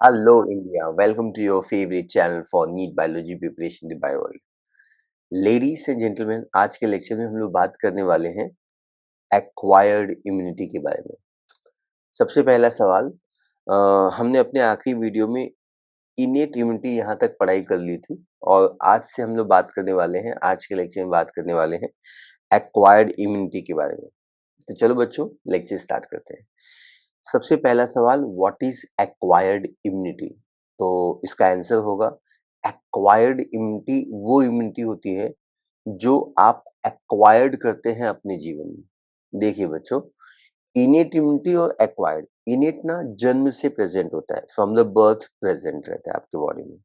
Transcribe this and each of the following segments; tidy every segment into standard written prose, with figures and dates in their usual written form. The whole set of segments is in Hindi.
Hello India, welcome to your favorite channel for NEET Biology Preparation the Bio World. Ladies and gentlemen, आज के लेक्चर में हम लोग बात करने वाले हैं एक्वायर्ड इम्यूनिटी के बारे में। सबसे पहला सवाल, हमने अपने आखिरी वीडियो में इनेट इम्यूनिटी यहाँ तक पढ़ाई कर ली थी और आज से हम लोग बात करने वाले हैं, आज के लेक्चर में बात करने वाले हैं एक्वायर्ड इम्यूनिटी के बारे में। तो चलो बच्चों, लेक्चर स्टार्ट करते हैं। सबसे पहला सवाल, व्हाट इज एक्वायर्ड इम्यूनिटी? तो इसका आंसर होगा एक्वायर्ड इम्यूनिटी वो इम्यूनिटी होती है जो आप एक्वायर्ड करते हैं अपने जीवन में। देखिए बच्चों, इनेट इम्यूनिटी और एक्वायर्ड, इनेट ना जन्म से प्रेजेंट होता है, फ्रॉम द बर्थ प्रेजेंट रहता है आपके बॉडी में।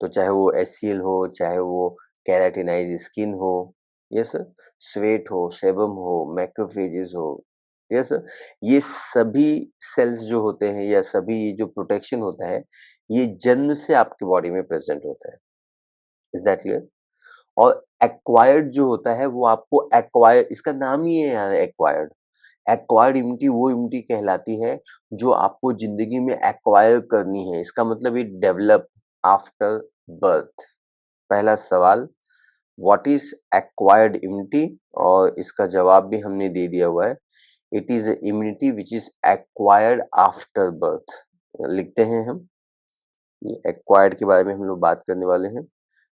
तो चाहे वो एचसीएल हो, चाहे वो केराटिनाइज स्किन हो, यस सर, स्वेट हो, सेबम हो, मैक्रोफेजेस हो, यस सर, ये सभी सेल्स जो होते हैं या सभी जो प्रोटेक्शन होता है, ये जन्म से आपके बॉडी में प्रेजेंट होता है। Is that clear? और एक्वायर्ड जो होता है वो आपको एक्वायर, इसका नाम ही है यार एक्वायर्ड। एक्वायर्ड इम्यूनिटी वो इम्यूनिटी कहलाती है जो आपको जिंदगी में एक्वायर करनी है। इसका मतलब ये डेवलप आफ्टर बर्थ। पहला सवाल, व्हाट इज एक्वायर्ड इम्यूनिटी? और इसका जवाब भी हमने दे दिया हुआ है, it is immunity which is acquired after birth. लिखते हैं हम, एक्वायर्ड के बारे में हम लोग बात करने वाले हैं।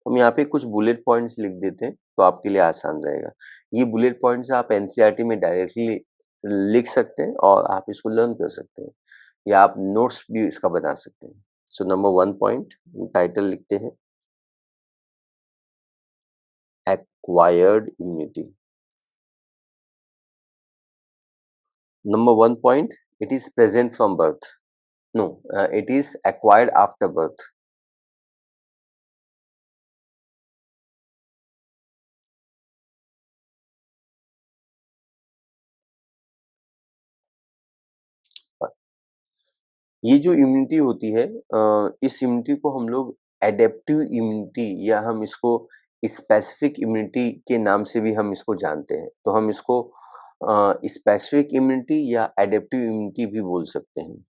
हम यहाँ पे कुछ बुलेट पॉइंट्स लिख देते हैं तो आपके लिए आसान रहेगा। ये बुलेट पॉइंट्स आप एनसीईआरटी में डायरेक्टली लिख सकते हैं और आप इसको लर्न कर सकते हैं, या आप नोट्स भी इसका बना सकते हैं। सो नंबर 1 पॉइंट, टाइटल लिखते हैं acquired immunity. Number 1 point, it is present from birth. No, it is acquired after birth. ये जो इम्यूनिटी होती है, इस इम्यूनिटी को हम लोग एडेप्टिव इम्यूनिटी या हम इसको स्पेसिफिक इम्यूनिटी के नाम से भी हम इसको जानते हैं। तो हम इसको स्पेसिफिक इम्यूनिटी या एडेप्टिव इम्यूनिटी भी बोल सकते हैं।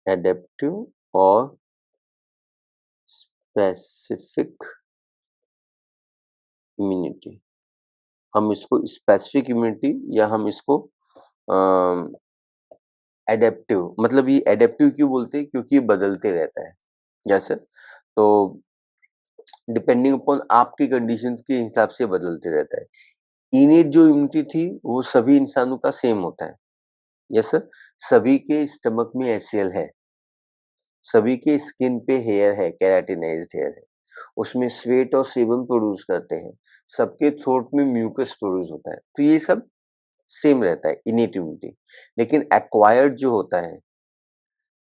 एडेप्टिव और स्पेसिफिक इम्यूनिटी, हम इसको स्पेसिफिक इम्यूनिटी या हम इसको एडेप्टिव, मतलब ये एडेप्टिव क्यों बोलते हैं? क्योंकि ये बदलते रहता है। जैसे, तो डिपेंडिंग अपॉन आपकी कंडीशंस के हिसाब से बदलते रहता है। इनेट जो इम्यूनिटी थी वो सभी इंसानों का सेम होता है। यस सर, सभी के स्टमक में एचसीएल है, सभी के स्किन पे हेयर है, केराटिनाइज्ड हेयर है, उसमें स्वेट और सेबम प्रोड्यूस करते हैं, सबके थ्रोट में म्यूकस प्रोड्यूस होता है। तो ये सब सेम रहता है इनेट इम्यूनिटी। लेकिन एक्वायर्ड जो होता है,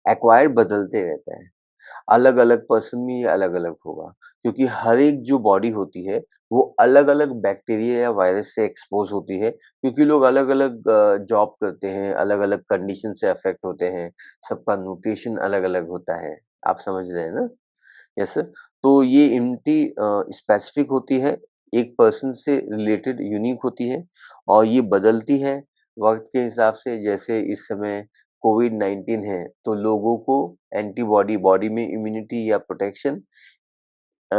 एक्वायर्ड बदलते रहता है। अलग-अलग पर्सन में ये अलग-अलग होगा, क्योंकि हर एक जो बॉडी होती है, वो अलग-अलग बैक्टीरिया या वायरस से एक्सपोज़ होती है, क्योंकि लोग अलग-अलग जॉब करते हैं, अलग-अलग कंडीशन से अफ़ेक्ट होते हैं, सबका न्यूट्रिशन अलग-अलग होता है। आप समझ रहे हैं ना? Yes sir. तो ये इम्यूनिटी स्पेसिफिक होती है, एक पर्सन से रिलेटेड यूनिक होती है और ये बदलती है वक़्त के हिसाब से। जैसे इस समय कोविड-19 है, तो लोगों को एंटीबॉडी, बॉडी में इम्यूनिटी या प्रोटेक्शन अ,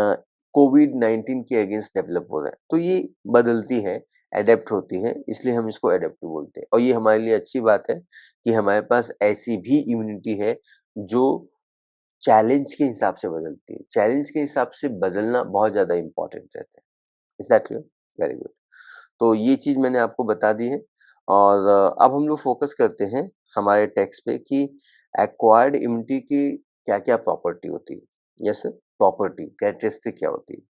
कोविड-19 के अगेंस्ट डेवलप हो रहा है। तो ये बदलती है, एडैप्ट होती है, इसलिए हम इसको एडैप्टिव बोलते हैं। और ये हमारे लिए अच्छी बात है कि हमारे पास ऐसी भी इम्यूनिटी है जो चैलेंज के हिसाब से बदलती है। चैलेंज के हिसाब से बदलना बहुत ज़्यादा इम्पोर्टेंट रहता है। Is that clear? Very good. तो ये चीज़ मैंने आपको बता दी है और अब हम लोग फ़ोकस करते हैं हमारे टेक्स्ट पे कि एक्वायर्ड इम्यूनिटी की क्या-क्या प्रॉपर्टी होती है। यस सर, प्रॉपर्टी, कैरेक्टरिस्टिक क्या होती है?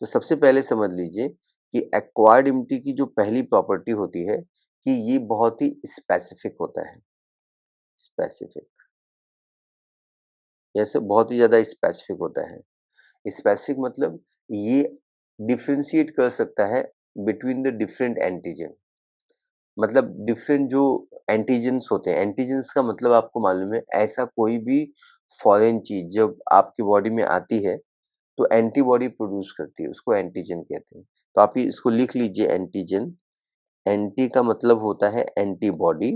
तो सबसे पहले समझ लीजिए कि एक्वायर्ड इम्यूनिटी की जो पहली प्रॉपर्टी होती है कि ये बहुत ही स्पेसिफिक होता है। स्पेसिफिक, यस सर, बहुत ही ज़्यादा स्पेसिफिक होता है। स्पेसिफिक मतलब ये डिफरेंशिएट कर सकता है बिटवीन द डिफरेंट एंटीजन। मतलब डिफरेंट जो एंटीजेन्स होते हैं, एंटीजेन्स का मतलब आपको मालूम है, ऐसा कोई भी फॉरेन चीज़ जब आपकी बॉडी में आती है, तो एंटीबॉडी प्रोड्यूस करती है, उसको एंटीजन कहते हैं। तो आप ये इसको लिख लीजिए एंटीजन। एंटी का मतलब होता है एंटीबॉडी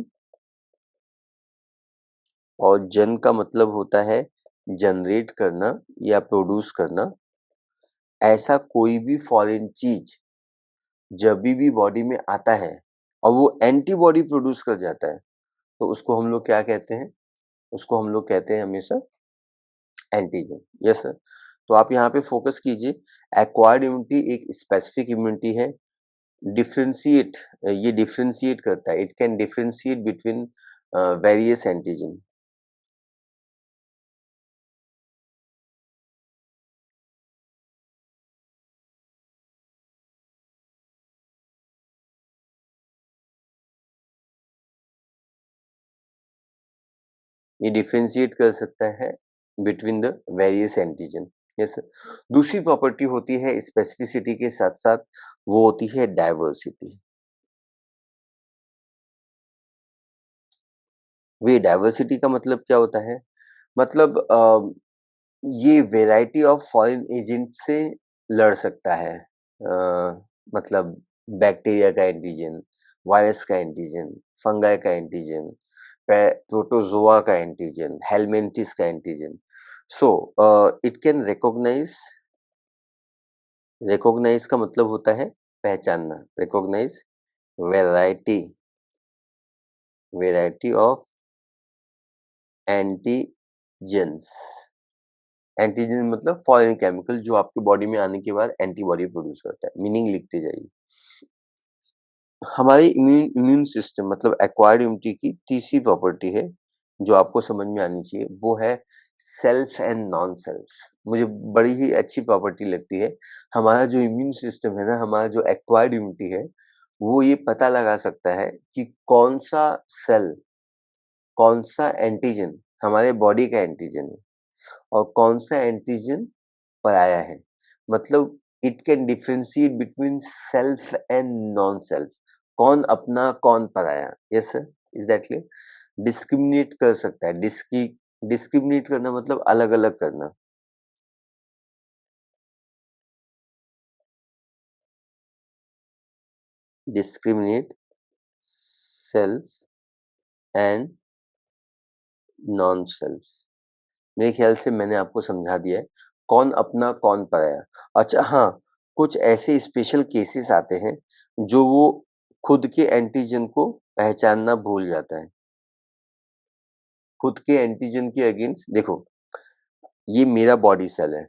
और जन का मतलब होता है जनरेट करना या प्रोड्यूस करना। ऐसा कोई भी फॉरेन चीज जभी भी बॉडी में आता है और वो एंटीबॉडी प्रोड्यूस कर जाता है, तो उसको हम लोग क्या कहते हैं? उसको हम लोग कहते हैं हमेशा एंटीजन। Yes sir. तो आप यहाँ पे फोकस कीजिए। एक्वायर्ड इम्यूनिटी एक स्पेसिफिक इम्यूनिटी है। डिफरेंशिएट, ये डिफरेंशिएट करता है, it can differentiate between various antigen. ये डिफरेंशिएट कर सकता है between the various antigen. Yes sir. दूसरी प्रॉपर्टी होती है स्पेसिफिसिटी के साथ साथ, वो होती है डाइवर्सिटी। वे डाइवर्सिटी का मतलब क्या होता है? मतलब ये वैरायटी ऑफ फॉरेन एजेंट से लड़ सकता है। मतलब बैक्टीरिया का एंटीजन, वायरस का एंटीजन, फंगाई का एंटीजन, प्रोटोजोआ का एंटीजन, हेलमिंथिस का antigen. So it can recognise, recognise का मतलब होता है पहचानना, recognise variety, variety of antigens. Antigen मतलब फॉरेन केमिकल जो आपके बॉडी में आने के बाद एंटीबॉडी प्रोड्यूस करता है। मीनिंग लिखते जाइए। हमारी इम्यून सिस्टम मतलब एक्वायर्ड इम्यूनिटी की तीसरी प्रॉपर्टी है जो आपको समझ में आनी चाहिए, वो है सेल्फ एंड नॉन सेल्फ। मुझे बड़ी ही अच्छी प्रॉपर्टी लगती है। हमारा जो इम्यून सिस्टम है ना, हमारा जो एक्वायर्ड इम्यूनिटी है, वो ये पता लगा सकता है कि कौन सा सेल, कौन सा एंटीजन हमारे बॉडी का एंटीजन है और कौन सा एंटीजन पराया है। मतलब it can differentiate between self and non self. कौन अपना कौन पराया। Yes sir, is that clear? Discriminate कर सकता है। डिस्क्रिमिनेट करना मतलब अलग अलग करना। Discriminate self and non self. मेरे ख्याल से मैंने आपको समझा दिया है कौन अपना कौन पराया। अच्छा हाँ, कुछ ऐसे स्पेशल केसेस आते हैं जो वो खुद के एंटीजन को पहचानना भूल जाता है। खुद के एंटीजन के अगेंस्ट देखो, ये मेरा बॉडी सेल है।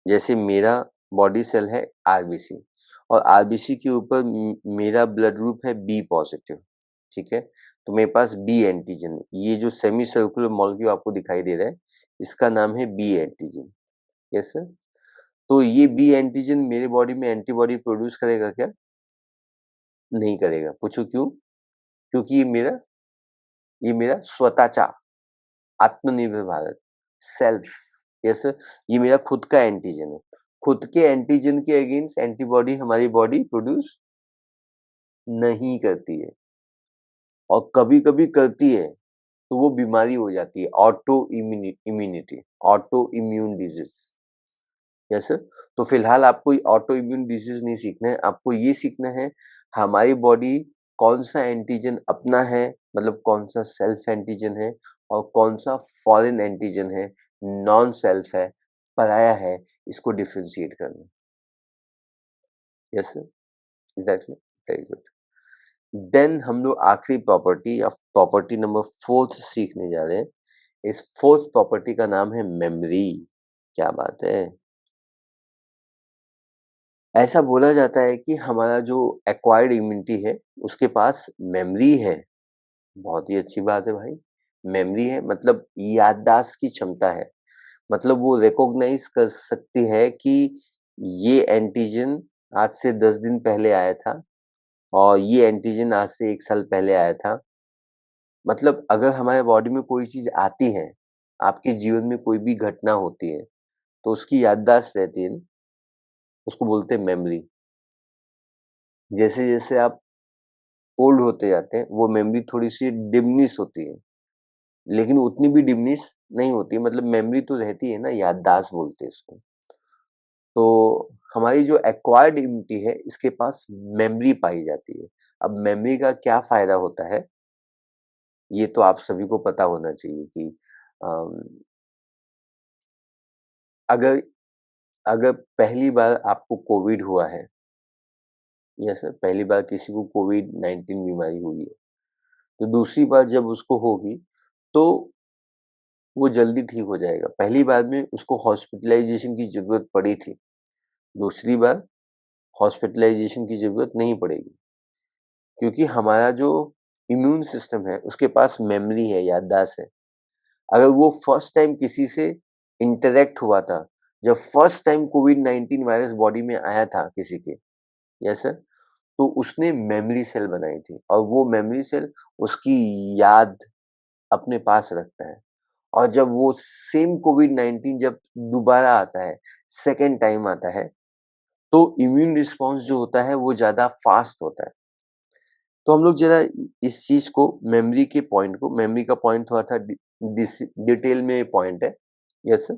जैसे मेरा बॉडी सेल है आरबीसी और आरबीसी के ऊपर मेरा ब्लड ग्रुप है बी पॉजिटिव। ठीक है, तो मेरे पास बी एंटीजन, ये जो सेमी सर्कुलर मॉलिक्यूल आपको दिखाई दे रहा है, इसका नाम है बी एंटीजन। Yes sir. तो ये बी एंटीजन मेरे बॉडी में एंटीबॉडी प्रोड्यूस करेगा क्या? नहीं करेगा। पूछो क्यों? क्योंकि ये मेरा स्वताचा आत्मनिर्भर भारत, सेल्फ। यस, ये मेरा खुद का एंटीजन है। खुद के एंटीजन के अगेंस्ट एंटीबॉडी हमारी बॉडी प्रोड्यूस नहीं करती है और कभी-कभी करती है तो वो बीमारी हो जाती है, auto immunity, auto immune disease. Yes sir. तो फिलहाल आपको ऑटो इम्यून डिजीज नहीं सीखना है, आपको ये सीखना है हमारी बॉडी कौन सा एंटीजन अपना है, मतलब कौन सा सेल्फ एंटीजन है और कौन सा फॉरेन एंटीजन है, नॉन सेल्फ है, पराया है, इसको डिफरेंशिएट करना। Yes sir, is that very good. देन हम लोग आखिरी प्रॉपर्टी या प्रॉपर्टी नंबर फोर्थ सीखने जा रहे हैं। इस फोर्थ प्रॉपर्टी का नाम है मेमोरी। क्या बात है! ऐसा बोला जाता है कि हमारा जो एक्वायर्ड इम्यूनिटी है, उसके पास मेमोरी है। बहुत ही अच्छी बात है भाई। मेमोरी है मतलब याददाश्त की क्षमता है। मतलब वो रिकॉग्नाइज कर सकती है कि ये एंटीजन आज से 10 दिन पहले आया था और ये एंटीजन आज से 1 साल पहले आया था। मतलब अगर हमारे बॉडी में कोई चीज़ आती है, आपके जीवन में कोई भी घटना होती है, तो उसकी याददाश्त रहती है ना, उसको बोलते हैं मेमोरी। जैसे-जैसे आप ओल्ड होते जाते हैं, वो मेमोरी थोड़ी-सी डिमिनिश होती है, लेकिन उतनी भी डिमिनिश नहीं होती, मतलब मेमोरी तो रहती है ना, याददाश्त बोलते हैं इसको। तो हमारी जो एक्वायर्ड इम्यूनिटी है, इसके पास मेमोरी पाई जाती है। अब मेमोरी का क्या फ़ायदा होता है? ये तो आप सभी को पता होना चाहिए कि अम, अगर अगर पहली बार आपको कोविड हुआ है, यस सर, पहली बार किसी को कोविड-19 बीमारी हुई है, तो दूसरी बार जब उसको होगी, तो वो जल्दी ठीक हो जाएगा। पहली बार में उसको हॉस्पिटलाइज़ेशन की ज़रूरत पड़ी थी, दूसरी बार हॉस्पिटलाइज़ेशन की ज़रूरत नहीं पड़ेगी, क्योंकि हमारा जो इम्यून सिस्टम है, उसके पास मेमोरी है, याददाश्त है। अगर वो फर्स्ट टाइम किसी से इंटरैक्ट हुआ था, जब फर्स्ट टाइम कोविड-19 वायरस बॉडी में आया था किसी के, यस सर, तो उसने मेमोरी सेल बनाई थी और वो मेमोरी सेल उसकी याद अपने पास रखता है। और जब वो सेम कोविड-19 जब दोबारा आता है, सेकंड टाइम आता है, तो इम्यून रिस्पॉन्स जो होता है वो ज़्यादा फास्ट होता है। तो हम लोग ज़रा इस चीज़ को मेमोरी के पॉइंट को, मेमोरी का पॉइंट थोड़ा था डिटेल में पॉइंट है। Yes sir.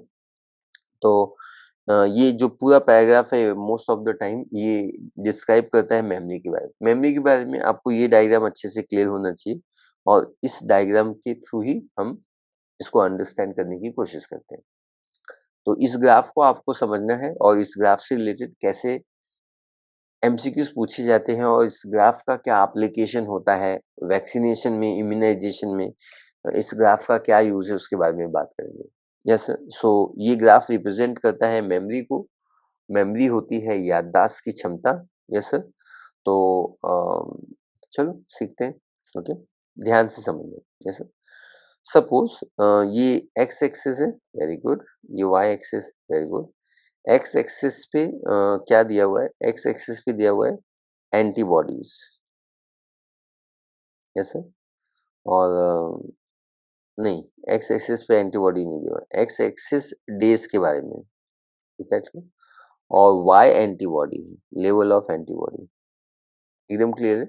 तो ये जो पूरा पैराग्राफ है मोस्ट ऑफ द टाइम ये डिस्क्राइब करता है मेमोरी के बारे में। मेमोरी के बारे में आपको ये डायग्राम अच्छे से क्लियर होना चाहिए और इस डायग्राम के थ्रू ही हम इसको अंडरस्टैंड करने की कोशिश करते हैं। तो इस ग्राफ को आपको समझना है और इस ग्राफ से रिलेटेड कैसे एमसीक्यूज़ पूछे जाते हैं और इस ग्राफ का क्या एप्लीकेशन होता है वैक्सीनेशन में, इम्यूनाइजेशन में, इस ग्राफ का क्या यूज़ है उसके बारे में बात करेंगे। यस सो ये ग्राफ रिप्रेजेंट करता है मेमोरी को। मेमोरी होती है याददाश्त की क्षमता। Yes sir. तो चलो सीखते हैं। ओके, ध्यान से समझिए। Yes sir. सपोज ये एक्स एक्सिस है, वेरी गुड। ये Y axis, very good. X axis पे क्या दिया हुआ है? एक्स एक्सिस पे दिया हुआ है एंटीबॉडीज। Yes sir. और नहीं, एक्स एक्सिस पे एंटीबॉडी नहीं दिया हुआ है, एक्स एक्सिस डेज के बारे में, इज दैट ट्रू? और Y antibody, level of antibody, एकदम क्लियर है।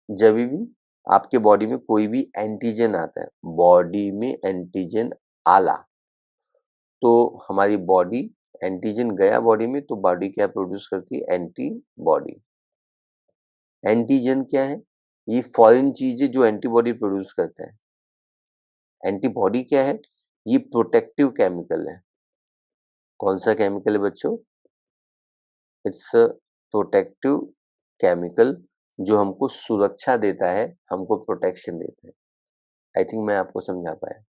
जब भी आपके बॉडी में कोई भी एंटीजन आता है, बॉडी में एंटीजन आला, तो हमारी बॉडी, एंटीजन गया बॉडी में तो बॉडी क्या प्रोड्यूस करती है? एंटीबॉडी। एंटीजन क्या है? ये फॉरेन चीज है जो एंटीबॉडी प्रोड्यूस करता है। एंटीबॉडी क्या है? ये प्रोटेक्टिव केमिकल है। कौन सा केमिकल है बच्चों? इट्स प्रोटेक्टिव केमिकल, जो हमको सुरक्षा देता है, हमको प्रोटेक्शन देता है। आई थिंक मैं आपको समझा पाया।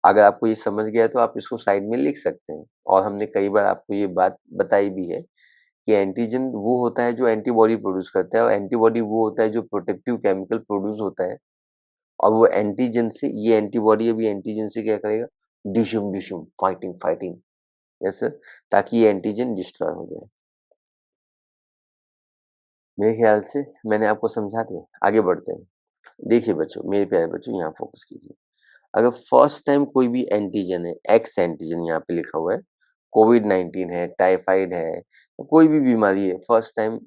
अगर आपको ये समझ गया तो आप इसको साइड में लिख सकते हैं। और हमने कई बार आपको ये बात बताई भी है कि एंटीजन वो होता है जो एंटीबॉडी प्रोड्यूस करता है और एंटीबॉडी वो होता है जो प्रोटेक्टिव केमिकल प्रोड्यूस होता है। और वो एंटीजन से, ये एंटीबॉडी अभी एंटीजन से क्या करेगा? डिशुम डिशुम, फाइटिंग फाइटिंग। Yes sir. ताकि ये एंटीजन डिस्ट्रॉय हो जाए। मेरे ख्याल से मैंने आपको समझा दिया। आगे बढ़ते हैं। देखिए बच्चों, मेरे प्यारे बच्चों, यहाँ फोकस कीजिए। अगर फर्स्ट टाइम कोई भी एंटीजन है, एक्स एंटीजन यहाँ पे लिखा हुआ है, कोविड-19 है, टाइफाइड है, कोई भी बीमारी है, first time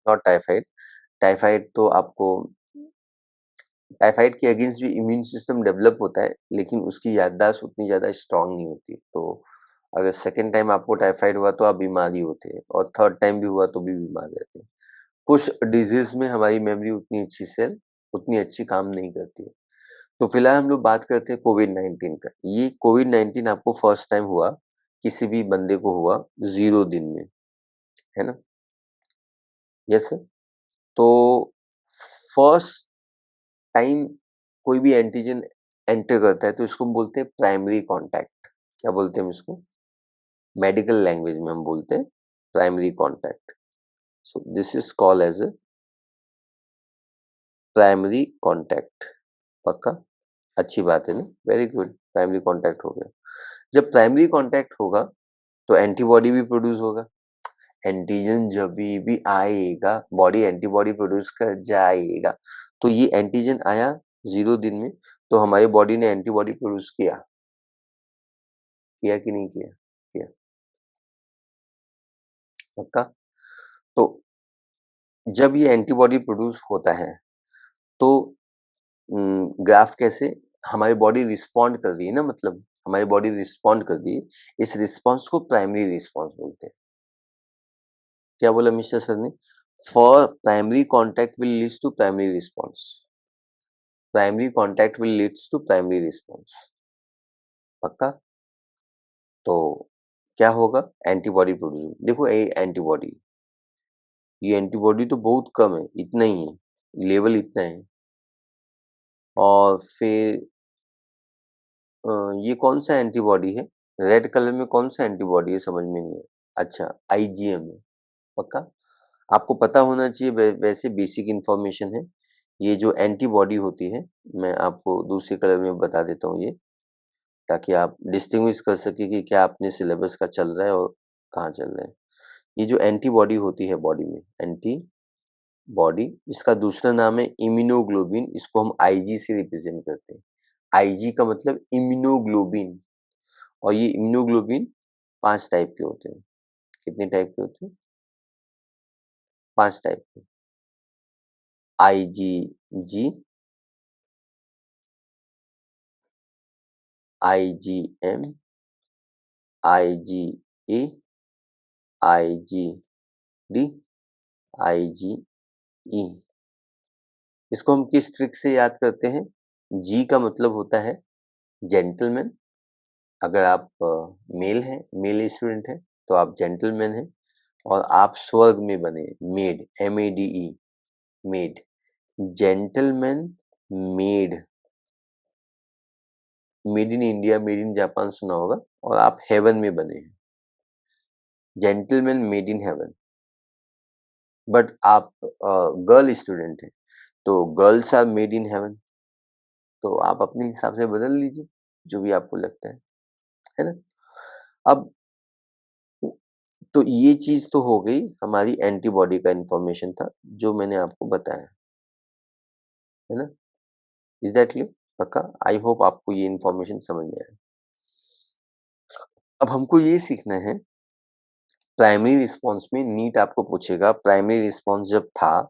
not typhoid, typhoid तो आपको, टाइफाइड के अगेंस्ट भी इम्यून सिस्टम डेवलप होता है, लेकिन उसकी याददाश्त उतनी ज़्यादा स्ट्रॉन्ग नहीं होती। तो अगर सेकंड टाइम आपको टाइफाइड हुआ तो आप बीमार ही होते हैं और थर्ड टाइम भी हुआ तो भी बीमार रहते हैं। कुछ डिजीज़ में हमारी मेमोरी उतनी अच्छी काम नहीं करती है। तो फिलहाल हम लोग बात करते हैं कोविड-19 का। ये कोविड-19 आपको फर्स्ट टाइम हुआ, किसी भी बंदे को हुआ 0 दिन में, है ना? Yes sir. तो फर्स्ट टाइम कोई भी एंटीजन एंटर करता है तो इसको हम बोलते हैं प्राइमरी कॉन्टैक्ट। क्या बोलते हैं हम इसको? मेडिकल लैंग्वेज में हम बोलते हैं primary contact. So this is called as a primary contact. पक्का? अच्छी बात है ना? वेरी गुड, प्राइमरी कॉन्टैक्ट हो गया। जब प्राइमरी कॉन्टैक्ट होगा तो एंटीबॉडी भी प्रोड्यूस होगा। एंटीजन जभी भी आएगा, बॉडी एंटीबॉडी प्रोड्यूस कर जाएगा। तो ये एंटीजन आया 0 दिन में, तो हमारी बॉडी ने एंटीबॉडी प्रोड्यूस किया। किया कि नहीं किया? किया। पक्का? तो जब ये एंटीबॉडी प्रोड्यूस होता है, तो ग्राफ कैसे, हमारी बॉडी रिस्पॉन्ड कर रही है ना, मतलब हमारी बॉडी रिस्पॉन्ड कर रही है। इस रिस्पॉन्स को प्राइमरी रिस्पॉन्स बोलते हैं। क्या बोला मिस्टर सर ने? For primary contact will leads to primary response. Primary contact will leads to primary response. पक्का? तो क्या होगा? Antibody produce. देखो ये एंटीबॉडी तो बहुत कम है, इतना ही है, लेवल इतना है। और फिर ये कौन सा एंटीबॉडी है? रेड कलर में कौन सा एंटीबॉडी है, समझ में नहीं है। अच्छा, आईजीएम है। पक्का? आपको पता होना चाहिए, वैसे बेसिक इंफॉर्मेशन है। ये जो एंटीबॉडी होती है, मैं आपको दूसरे कलर में बता देता हूँ ये, ताकि आप डिस्टिंग्विश कर सके कि क्या अपने सिलेबस का चल रहा है और कहाँ चल रहा है। ये जो एंटीबॉडी होती है बॉडी में, एंटीबॉडी, इसका दूसरा नाम है इम्यूनोग्लोबिन। इसको हम आईजी से रिप्रेजेंट करते हैं। आईजी का मतलब इम्यूनोग्लोबिन। और ये इम्यूनोग्लोबिन 5 टाइप के होते हैं। कितने टाइप के होते हैं? 5 टाइप के। IgG, IgM, IgA, IgD, IgE. इसको हम किस ट्रिक से याद करते हैं? जी का मतलब होता है जेंटलमैन। अगर आप मेल हैं, मेल स्टूडेंट हैं, तो आप जेंटलमैन हैं। और आप स्वर्ग में बने, made, MEDE, made, gentleman, made, made in India, made in Japan सुना होगा। और आप हेवन में बने हैं, gentleman made in heaven. But आप गर्ल स्टूडेंट हैं, तो girls are made in heaven. तो आप अपने हिसाब से बदल लीजिए, जो भी आपको लगता है ना? अब तो ये चीज तो हो गई, हमारी एंटीबॉडी का इंफॉर्मेशन था जो मैंने आपको बताया, है ना? Is that clear? पक्का? आई होप आपको ये इंफॉर्मेशन समझ में आया। अब हमको ये सीखना है, प्राइमरी रिस्पॉन्स में नीट आपको पूछेगा, प्राइमरी रिस्पॉन्स जब था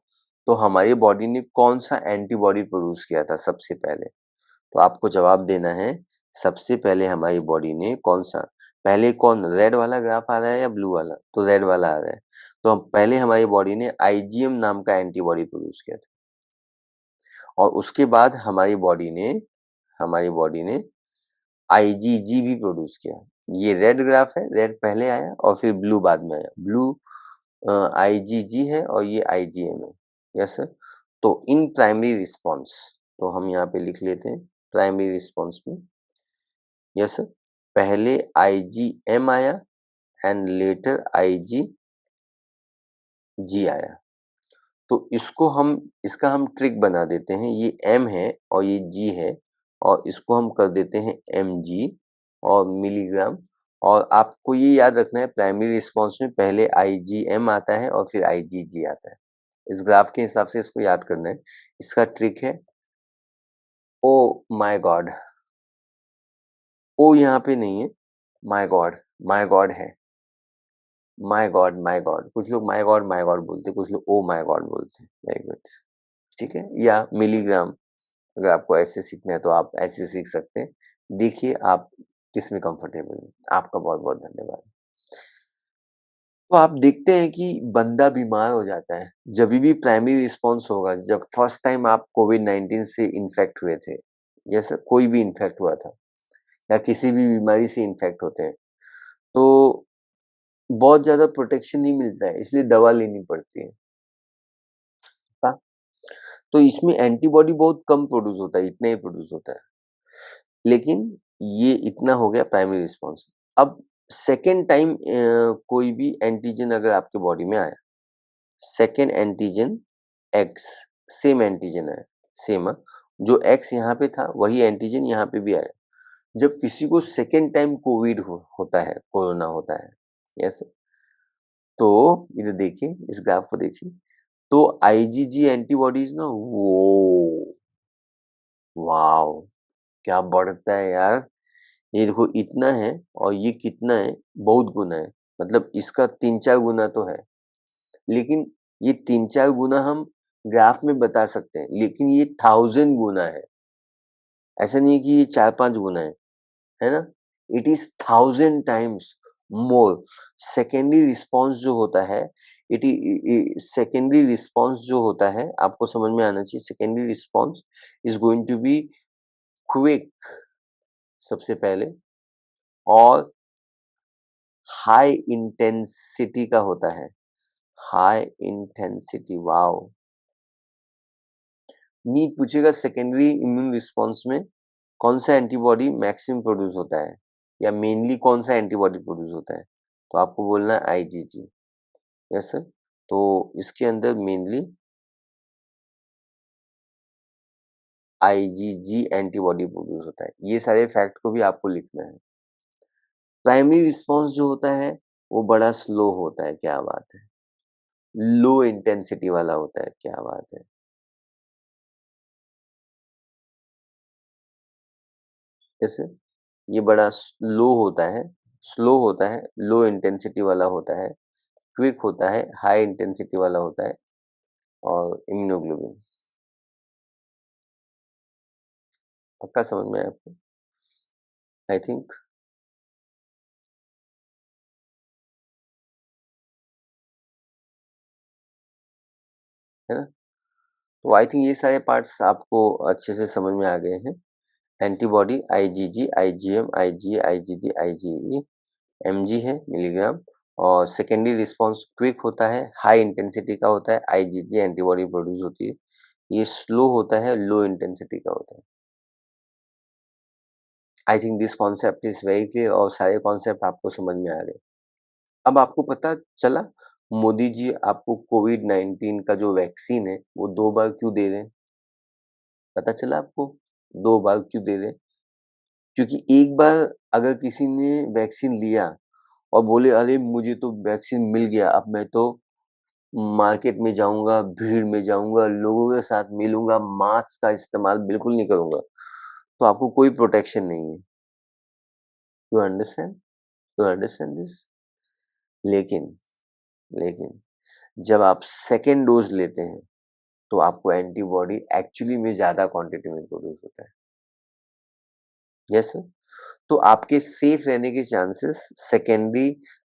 तो हमारी बॉडी ने कौन सा एंटीबॉडी प्रोड्यूस किया था सबसे पहले। तो आपको जवाब देना है, सबसे पहले हमारी बॉडी ने कौन सा, पहले कौन, रेड वाला ग्राफ आ रहा है या ब्लू वाला? तो रेड वाला आ रहा है। तो हम पहले, हमारी बॉडी ने आईजीएम नाम का एंटीबॉडी प्रोड्यूस किया था। और उसके बाद हमारी बॉडी ने आईजीजी भी प्रोड्यूस किया। ये रेड ग्राफ है, रेड पहले आया और फिर ब्लू बाद में आया। ब्लू आईजीजी है और ये आईजीएम है। Yes sir. तो इन प्राइमरी रिस्पॉन्स, तो हम यहाँ पे लिख लेते हैं प्राइमरी रिस्पॉन्स में, यस सर, पहले आईजीएम आया एंड लेटर आईजीजी आया। तो इसका हम ट्रिक बना देते हैं। ये एम है और ये जी है, और इसको हम कर देते हैं mg और मिलीग्राम। और आपको ये याद रखना है, प्राइमरी रिस्पॉन्स में पहले आईजीएम आता है और फिर आईजीजी आता है। इस ग्राफ के हिसाब से इसको याद करना है। इसका ट्रिक है, ओ माय गॉड, ओ यहाँ पे नहीं है, माय गॉड है, माय गॉड। कुछ लोग माय गॉड बोलते, कुछ लोग ओ माय गॉड बोलते हैं। Very good. ठीक है? या मिलीग्राम, अगर आपको ऐसे सीखना है तो आप ऐसे सीख सकते हैं। देखिए आप किस में कंफर्टेबल हैं। आपका बहुत-बहुत धन्यवाद। तो आप देखते हैं कि बंदा बीमार हो जाता है, जभी भी प्राइमरी रिस्पॉन्स होगा, जब फर्स्ट टाइम आप कोविड-19 से इन्फेक्ट हुए थे, या सर कोई भी इन्फेक्ट हुआ था या किसी भी बीमारी से इन्फेक्ट होते हैं, तो बहुत ज़्यादा प्रोटेक्शन नहीं मिलता है, इसलिए दवा लेनी पड़ती है। हाँ, तो इसमें एंटीबॉडी बहुत कम प्रोड्यूस होता है, इतना ही प्रोड्यूस होता है। लेकिन ये इतना हो गया प्राइमरी रिस्पॉन्स। अब सेकेंड टाइम कोई भी एंटीजन अगर आपके बॉडी में आया, second antigen x, same antigen है, सेम, जो एक्स यहाँ पे था वही एंटीजन यहाँ पे भी आया। जब किसी को सेकेंड टाइम कोविड होता है, कोरोना होता है, यस, तो इधर देखिए, इस ग्राफ को देखिए, तो आईजीजी एंटीबॉडीज ना, वो वाओ, क्या बढ़ता है यार। ये देखो इतना है और ये कितना है, बहुत गुना है। मतलब इसका 3-4 गुना तो है, लेकिन ये 3-4 गुना हम ग्राफ में बता सकते हैं, लेकिन ये 1000 गुना है। ऐसा नहीं है कि ये 4-5 गुना है ना? It is 1000 times more. Secondary response जो होता है, सेकेंडरी रिस्पॉन्स जो होता है आपको समझ में आना चाहिए, secondary response is going to be quick सबसे पहले, और हाई इंटेंसिटी का होता है, हाई इंटेंसिटी। वाओ, नीट पूछेगा सेकेंडरी इम्यून रिस्पॉन्स में कौन सा एंटीबॉडी मैक्सिमम प्रोड्यूस होता है, या मेनली कौन सा एंटीबॉडी प्रोड्यूस होता है, तो आपको बोलना है आईजीजी। यस सर, तो इसके अंदर मेनली आईजीजी एंटीबॉडी प्रोड्यूस होता है। ये सारे फैक्ट को भी आपको लिखना है। प्राइमरी रिस्पॉन्स जो होता है वो बड़ा स्लो होता है, क्या बात है, लो इंटेंसिटी वाला होता है, क्या बात है। जैसे ये बड़ा लो होता है, स्लो होता है, लो इंटेंसिटी वाला होता है, क्विक होता है, हाई इंटेंसिटी वाला होता है, और इम्यूनोग्लोबिन। पक्का समझ में आया आपको? आई थिंक, है ना? तो आई थिंक ये सारे पार्ट्स आपको अच्छे से समझ में आ गए हैं। Antibody IgG, IgM, IgA, IgD, IgE, MG है मिलीग्राम, और सेकेंडरी रिस्पॉन्स क्विक होता है, हाई इंटेंसिटी का होता है, आईजीजी एंटीबॉडी प्रोड्यूस होती है। ये स्लो होता है, लो इंटेंसिटी का होता है। I think this concept is very clear, और सारे कॉन्सेप्ट आपको समझ में आ गए। अब आपको पता चला मोदी जी आपको कोविड-19 का जो वैक्सीन है वो 2 बार क्यों दे रहे हैं? पता चला आपको 2 बार क्यों दे रहे हैं? क्योंकि एक बार अगर किसी ने वैक्सीन लिया और बोले अरे मुझे तो वैक्सीन मिल गया, अब मैं तो मार्केट में जाऊँगा, भीड़ में जाऊँगा, लोगों के साथ मिलूँगा, मास्क का इस्तेमाल बिल्कुल नहीं करूँगा, तो आपको कोई प्रोटेक्शन नहीं है। You understand? You understand this? लेकिन लेकिन जब आप सेकंड डोज़ लेते हैं, तो आपको एंटीबॉडी एक्चुअली में ज़्यादा क्वांटिटी में प्रोड्यूस होता है। Yes sir? तो आपके सेफ रहने के चांसेस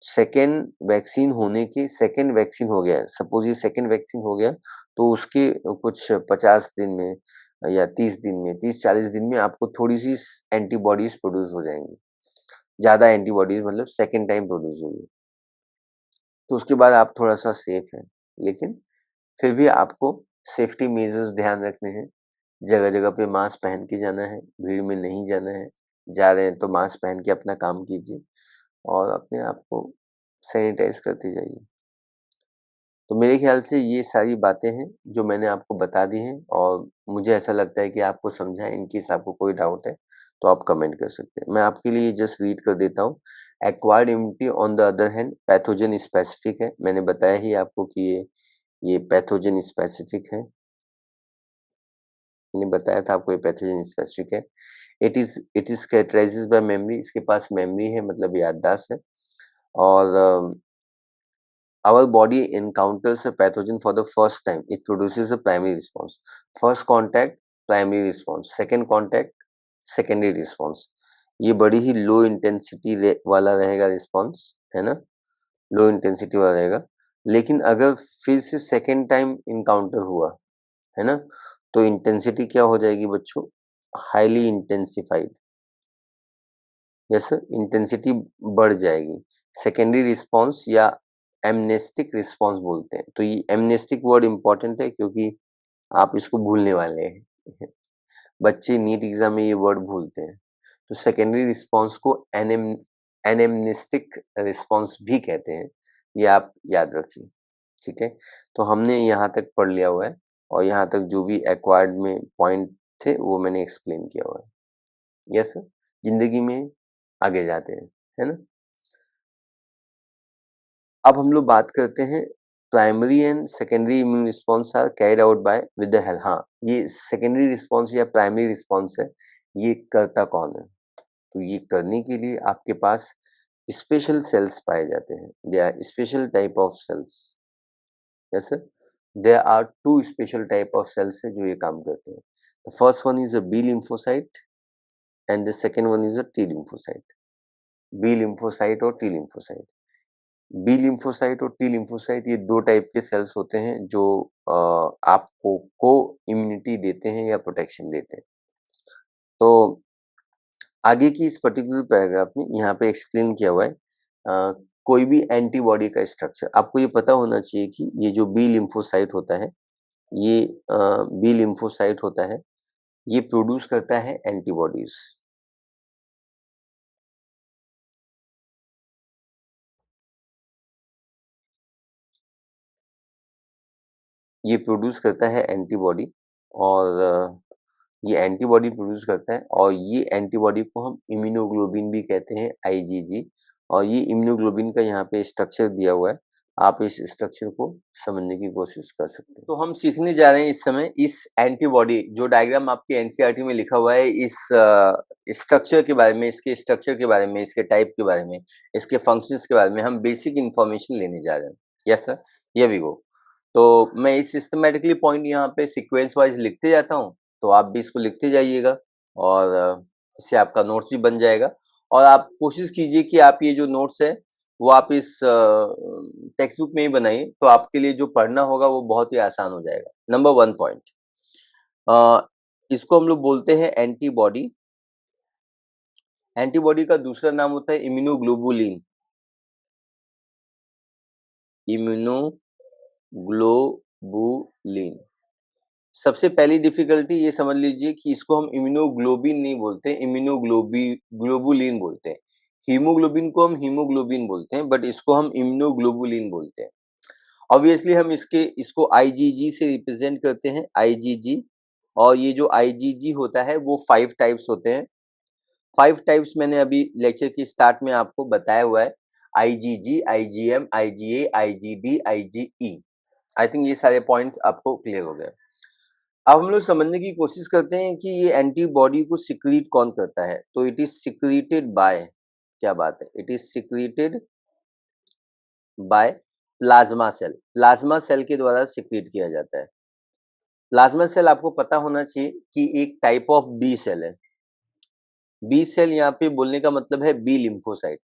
सेकेंड वैक्सीन होने के, सेकेंड वैक्सीन हो गया है, सपोज़ ये सेकेंड वैक्सीन हो गया, तो उसके कुछ 50 दिन में या 30 दिन में, 30-40 दिन में आपको थोड़ी-सी एंटीबॉडीज़ प्रोड्यूस हो जाएँगी। ज़्यादा एंटीबॉडीज़ मतलब सेकेंड टाइम प्रोड्यूस होगी। तो उसके बाद आप थोड़ा-सा सेफ हैं। लेकिन फिर भी आपको सेफ्टी मेजर्स ध्यान रखने हैं। जगह-जगह पे मास्क पहन के जाना है, भीड़ में नहीं जाना है। जा रहे हैं तो मास्क पहन के अपना काम कीजिए, और अपने आप को सैनिटाइज़ करते जाइए। तो मेरे ख़्याल से ये सारी बातें हैं जो मैंने आपको बता दी हैं, और मुझे ऐसा लगता है कि आपको समझा है। इन केस आपको कोई डाउट है तो आप कमेंट कर सकते हैं। मैं आपके लिए जस्ट रीड कर देता हूँ। Acquired immunity on the other hand pathogen specific है। मैंने बताया ही आपको कि ये पैथोजन स्पेसिफिक है। मैंने बताया था आपको ये पैथोजन स्पेसिफिक है। It is characterised by memory, इसके पास मेमोरी है, मतलब याददाश्त है। और our body encounters a pathogen for the first time, it produces a primary response. First contact, primary response. Second contact, secondary response. ये बड़ी ही लो इंटेंसिटी वाला रहेगा रिस्पॉन्स, है ना? लो इंटेंसिटी वाला रहेगा। लेकिन अगर फिर से सेकेंड टाइम इनकाउंटर हुआ, है ना, तो इंटेंसिटी क्या हो जाएगी बच्चों? Highly intensified. Yes sir, intensity बढ़ जाएगी। सेकेंडरी रिस्पॉन्स या एमनेस्टिक रिस्पॉन्स बोलते हैं। तो ये एमनेस्टिक वर्ड इंपॉर्टेंट है, क्योंकि आप इसको भूलने वाले हैं। बच्चे नीट एग्जाम में ये वर्ड भूलते हैं। तो सेकेंडरी रिस्पॉन्स को एनेमनिस्टिक रिस्पॉन्स भी कहते हैं। ये आप याद रखिए, ठीक है? तो हमने यहाँ तक पढ़ लिया हुआ है, और यहाँ तक जो भी एक्वायर्ड में पॉइंट थे वो मैंने एक्सप्लेन किया हुआ है। यस सर, जिंदगी में आगे जाते हैं, है ना? अब हम लोग बात करते हैं primary and secondary immune response are carried out by with the health. हाँ, ये सेकेंडरी रिस्पॉन्स या प्राइमरी रिस्पॉन्स है, ये करता कौन है? तो ये करने के लिए आपके पास स्पेशल सेल्स पाए जाते हैं। They are special type of cells. Yes sir, there are two special type of cells है जो ये काम करते हैं। The first one is a B lymphocyte, and the second one is a T lymphocyte. B lymphocyte और टी लिम्फोसाइट, बी लिम्फोसाइट और टी लिम्फोसाइट ये 2 टाइप के सेल्स होते हैं जो आपको को इम्यूनिटी देते हैं या प्रोटेक्शन देते हैं। तो आगे की इस पर्टिकुलर पैराग्राफ में यहाँ पे एक्सप्लेन किया हुआ है कोई भी एंटीबॉडी का स्ट्रक्चर। आपको ये पता होना चाहिए कि ये जो बी लिम्फोसाइट होता है, ये बी लिम्फोसाइट होता है, ये प्रोड्यूस करता है एंटीबॉडीज। ये प्रोड्यूस करता है एंटीबॉडी और ये एंटीबॉडी प्रोड्यूस करता है और ये एंटीबॉडी को हम इम्यूनोग्लोबिन भी कहते हैं, आईजीजी। और ये इम्यूनोग्लोबिन का यहाँ पे स्ट्रक्चर दिया हुआ है, आप इस स्ट्रक्चर को समझने की कोशिश कर सकते हैं। तो हम सीखने जा रहे हैं इस समय इस एंटीबॉडी, जो डायग्राम आपके एनसीईआरटी में लिखा हुआ है, इस स्ट्रक्चर के बारे में, इसके स्ट्रक्चर के बारे में, इसके टाइप के बारे में, इसके फंक्शंस के बारे में हम बेसिक इंफॉर्मेशन लेने जा रहे हैं। Yes sir, here we go. तो मैं इस सिस्टमैटिकली पॉइंट यहाँ पे सीक्वेंस वाइज लिखते जाता हूँ, तो आप भी इसको लिखते जाइएगा और इससे आपका नोट्स भी बन जाएगा। और आप कोशिश कीजिए कि आप ये जो नोट्स है वो आप इस टेक्स्ट बुक में ही बनाइए, तो आपके लिए जो पढ़ना होगा वो बहुत ही आसान हो जाएगा। नंबर 1 पॉइंट, इसको हम लोग बोलते हैं एंटीबॉडी। एंटीबॉडी का दूसरा नाम होता है इम्यूनोग्लोबुलिन। इम्यूनोग्लोबुलिन। सबसे पहली डिफिकल्टी ये समझ लीजिए कि इसको हम इम्यूनोग्लोबिन नहीं बोलते, ग्लोबुलिन बोलते हैं। हीमोग्लोबिन को हम हीमोग्लोबिन बोलते हैं, बट इसको हम इम्यूनोग्लोबुलिन बोलते हैं। ऑब्वियसली हम इसको आईजीजी से रिप्रेजेंट करते हैं, आईजीजी। और ये जो आईजीजी होता है वो 5 टाइप्स होते हैं। 5 टाइप्स मैंने अभी लेक्चर की स्टार्ट में आपको बताया हुआ है, IgG, IgM, IgA, IgD, IgE. I think ये सारे पॉइंट्स आपको क्लियर हो गए। अब हम लोग समझने की कोशिश करते हैं कि ये एंटीबॉडी को सिक्रीट कौन करता है। तो इट इज सिक्रीटेड बाय, क्या बात है, it is secreted by plasma cell. Plasma cell के द्वारा सिक्रीट किया जाता है। प्लाज्मा सेल आपको पता होना चाहिए कि एक टाइप ऑफ बी सेल है। बी सेल यहाँ पे बोलने का मतलब है बी लिम्फोसाइट।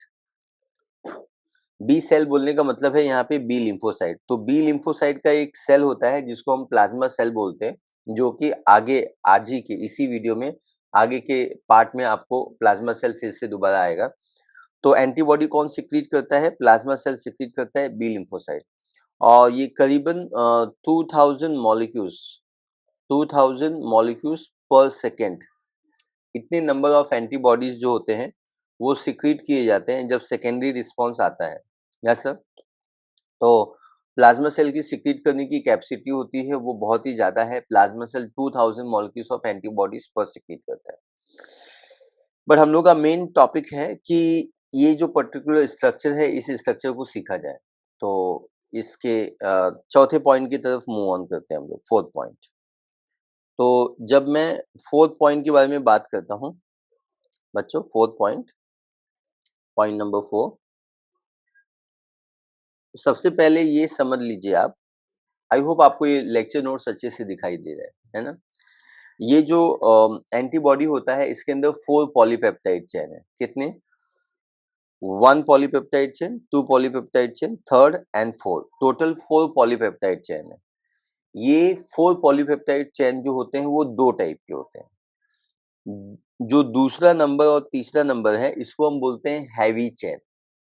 बी सेल बोलने का मतलब है यहाँ पे बी लिम्फोसाइट। तो बी लिम्फोसाइट का एक सेल होता है जिसको हम प्लाज्मा सेल बोलते हैं, जो कि आगे आज ही के इसी वीडियो में आगे के पार्ट में आपको प्लाज्मा सेल फिर से दोबारा आएगा। तो एंटीबॉडी कौन सिक्रीट करता है? प्लाज्मा सेल सिक्रीट करता है बी लिम्फोसाइट। और ये करीबन 2000 पर सेकेंड, इतने नंबर ऑफ एंटीबॉडीज जो होते हैं वो सिक्रीट किए जाते हैं जब सेकेंडरी रिस्पॉन्स आता है। Yes sir. तो प्लाज्मा सेल की सिक्रीट करने की कैपेसिटी होती है वो बहुत ही ज्यादा है। Plasma cell 2000 molecules of antibodies पर सिक्रीट करता है। बट हम लोग का मेन टॉपिक है कि ये जो पर्टिकुलर स्ट्रक्चर है, इस स्ट्रक्चर को सीखा जाए। तो इसके चौथे पॉइंट की तरफ मूव ऑन करते हैं हम लोग, फोर्थ पॉइंट। तो जब मैं फोर्थ पॉइंट के बारे में बात करता हूँ बच्चों, फोर्थ पॉइंट, पॉइंट नंबर 4, सबसे पहले ये समझ लीजिए आप, आई होप आपको ये लेक्चर नोट्स अच्छे से दिखाई दे रहा है ना? ये जो एंटीबॉडी होता है इसके अंदर 4 पॉलीपेप्टाइड चेन है। कितने? 1 polypeptide chain, 2 polypeptide chain, third and fourth, total 4 polypeptide chain है। ये 4 पॉलीपेप्टाइड चेन जो होते हैं वो 2 टाइप के होते हैं। जो दूसरा नंबर और तीसरा नंबर है इसको हम बोलते हैं हैवी चेन।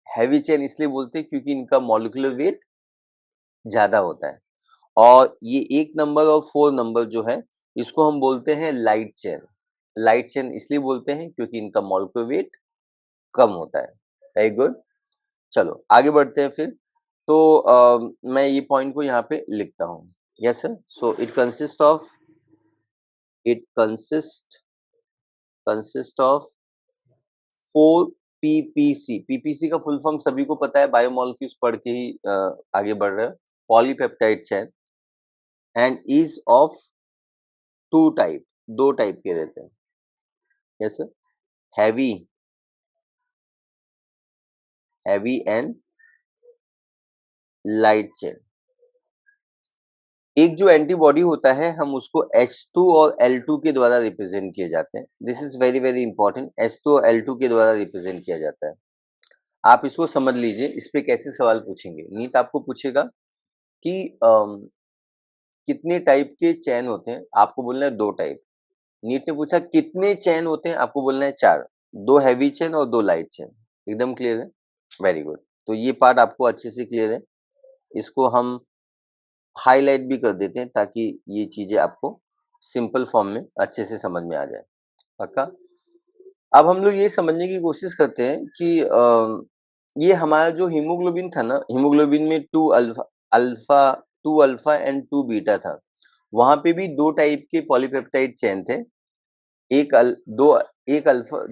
हैवी चेन इसलिए बोलते हैं क्योंकि इनका मॉलिक्यूलर वेट ज्यादा होता है। और ये 1 नंबर और 4 नंबर जो है इसको हम बोलते हैं लाइट चेन। लाइट चेन इसलिए बोलते हैं क्योंकि इनका मॉलिक्यूलर वेट कम होता है। Very good. चलो आगे बढ़ते हैं फिर। तो मैं ये पॉइंट को यहाँ पे लिखता हूँ। Yes sir. So it consist of 4 PPC. PPC का फुल फॉर्म सभी को पता है, बायोमोलिक्यूल्स पढ़ के ही आगे बढ़ रहे हैं। Polypeptide chain and is of 2 type, 2 type के रहते हैं। Yes sir. Heavy and light chain. एक जो एंटीबॉडी होता है हम उसको H2 और L2 के द्वारा रिप्रेजेंट किए जाते हैं। This is very very important. H2 और L2 के द्वारा रिप्रेजेंट किया जाता है। आप इसको समझ लीजिए, इस पे कैसे सवाल पूछेंगे। नीट आपको पूछेगा कि कितने टाइप के चैन होते हैं, आपको बोलना है 2 टाइप। नीट ने पूछा कितने चैन होते हैं, आपको बोलना है 4, 2 हैवी चेन और 2 लाइट चेन। एकदम क्लियर है? Very good. तो ये पार्ट आपको अच्छे से क्लियर है। इसको हम हाइलाइट भी कर देते हैं ताकि ये चीजें आपको सिंपल फॉर्म में अच्छे से समझ में आ जाए। पक्का? अब हम लोग ये समझने की कोशिश करते हैं कि ये हमारा जो हीमोग्लोबिन था ना, हीमोग्लोबिन में 2 alpha alpha 2 alpha and 2 beta था। वहाँ पे भी 2 टाइप के पॉलीपेप्टाइड चेन थे। एक अल 2 एक अल्फा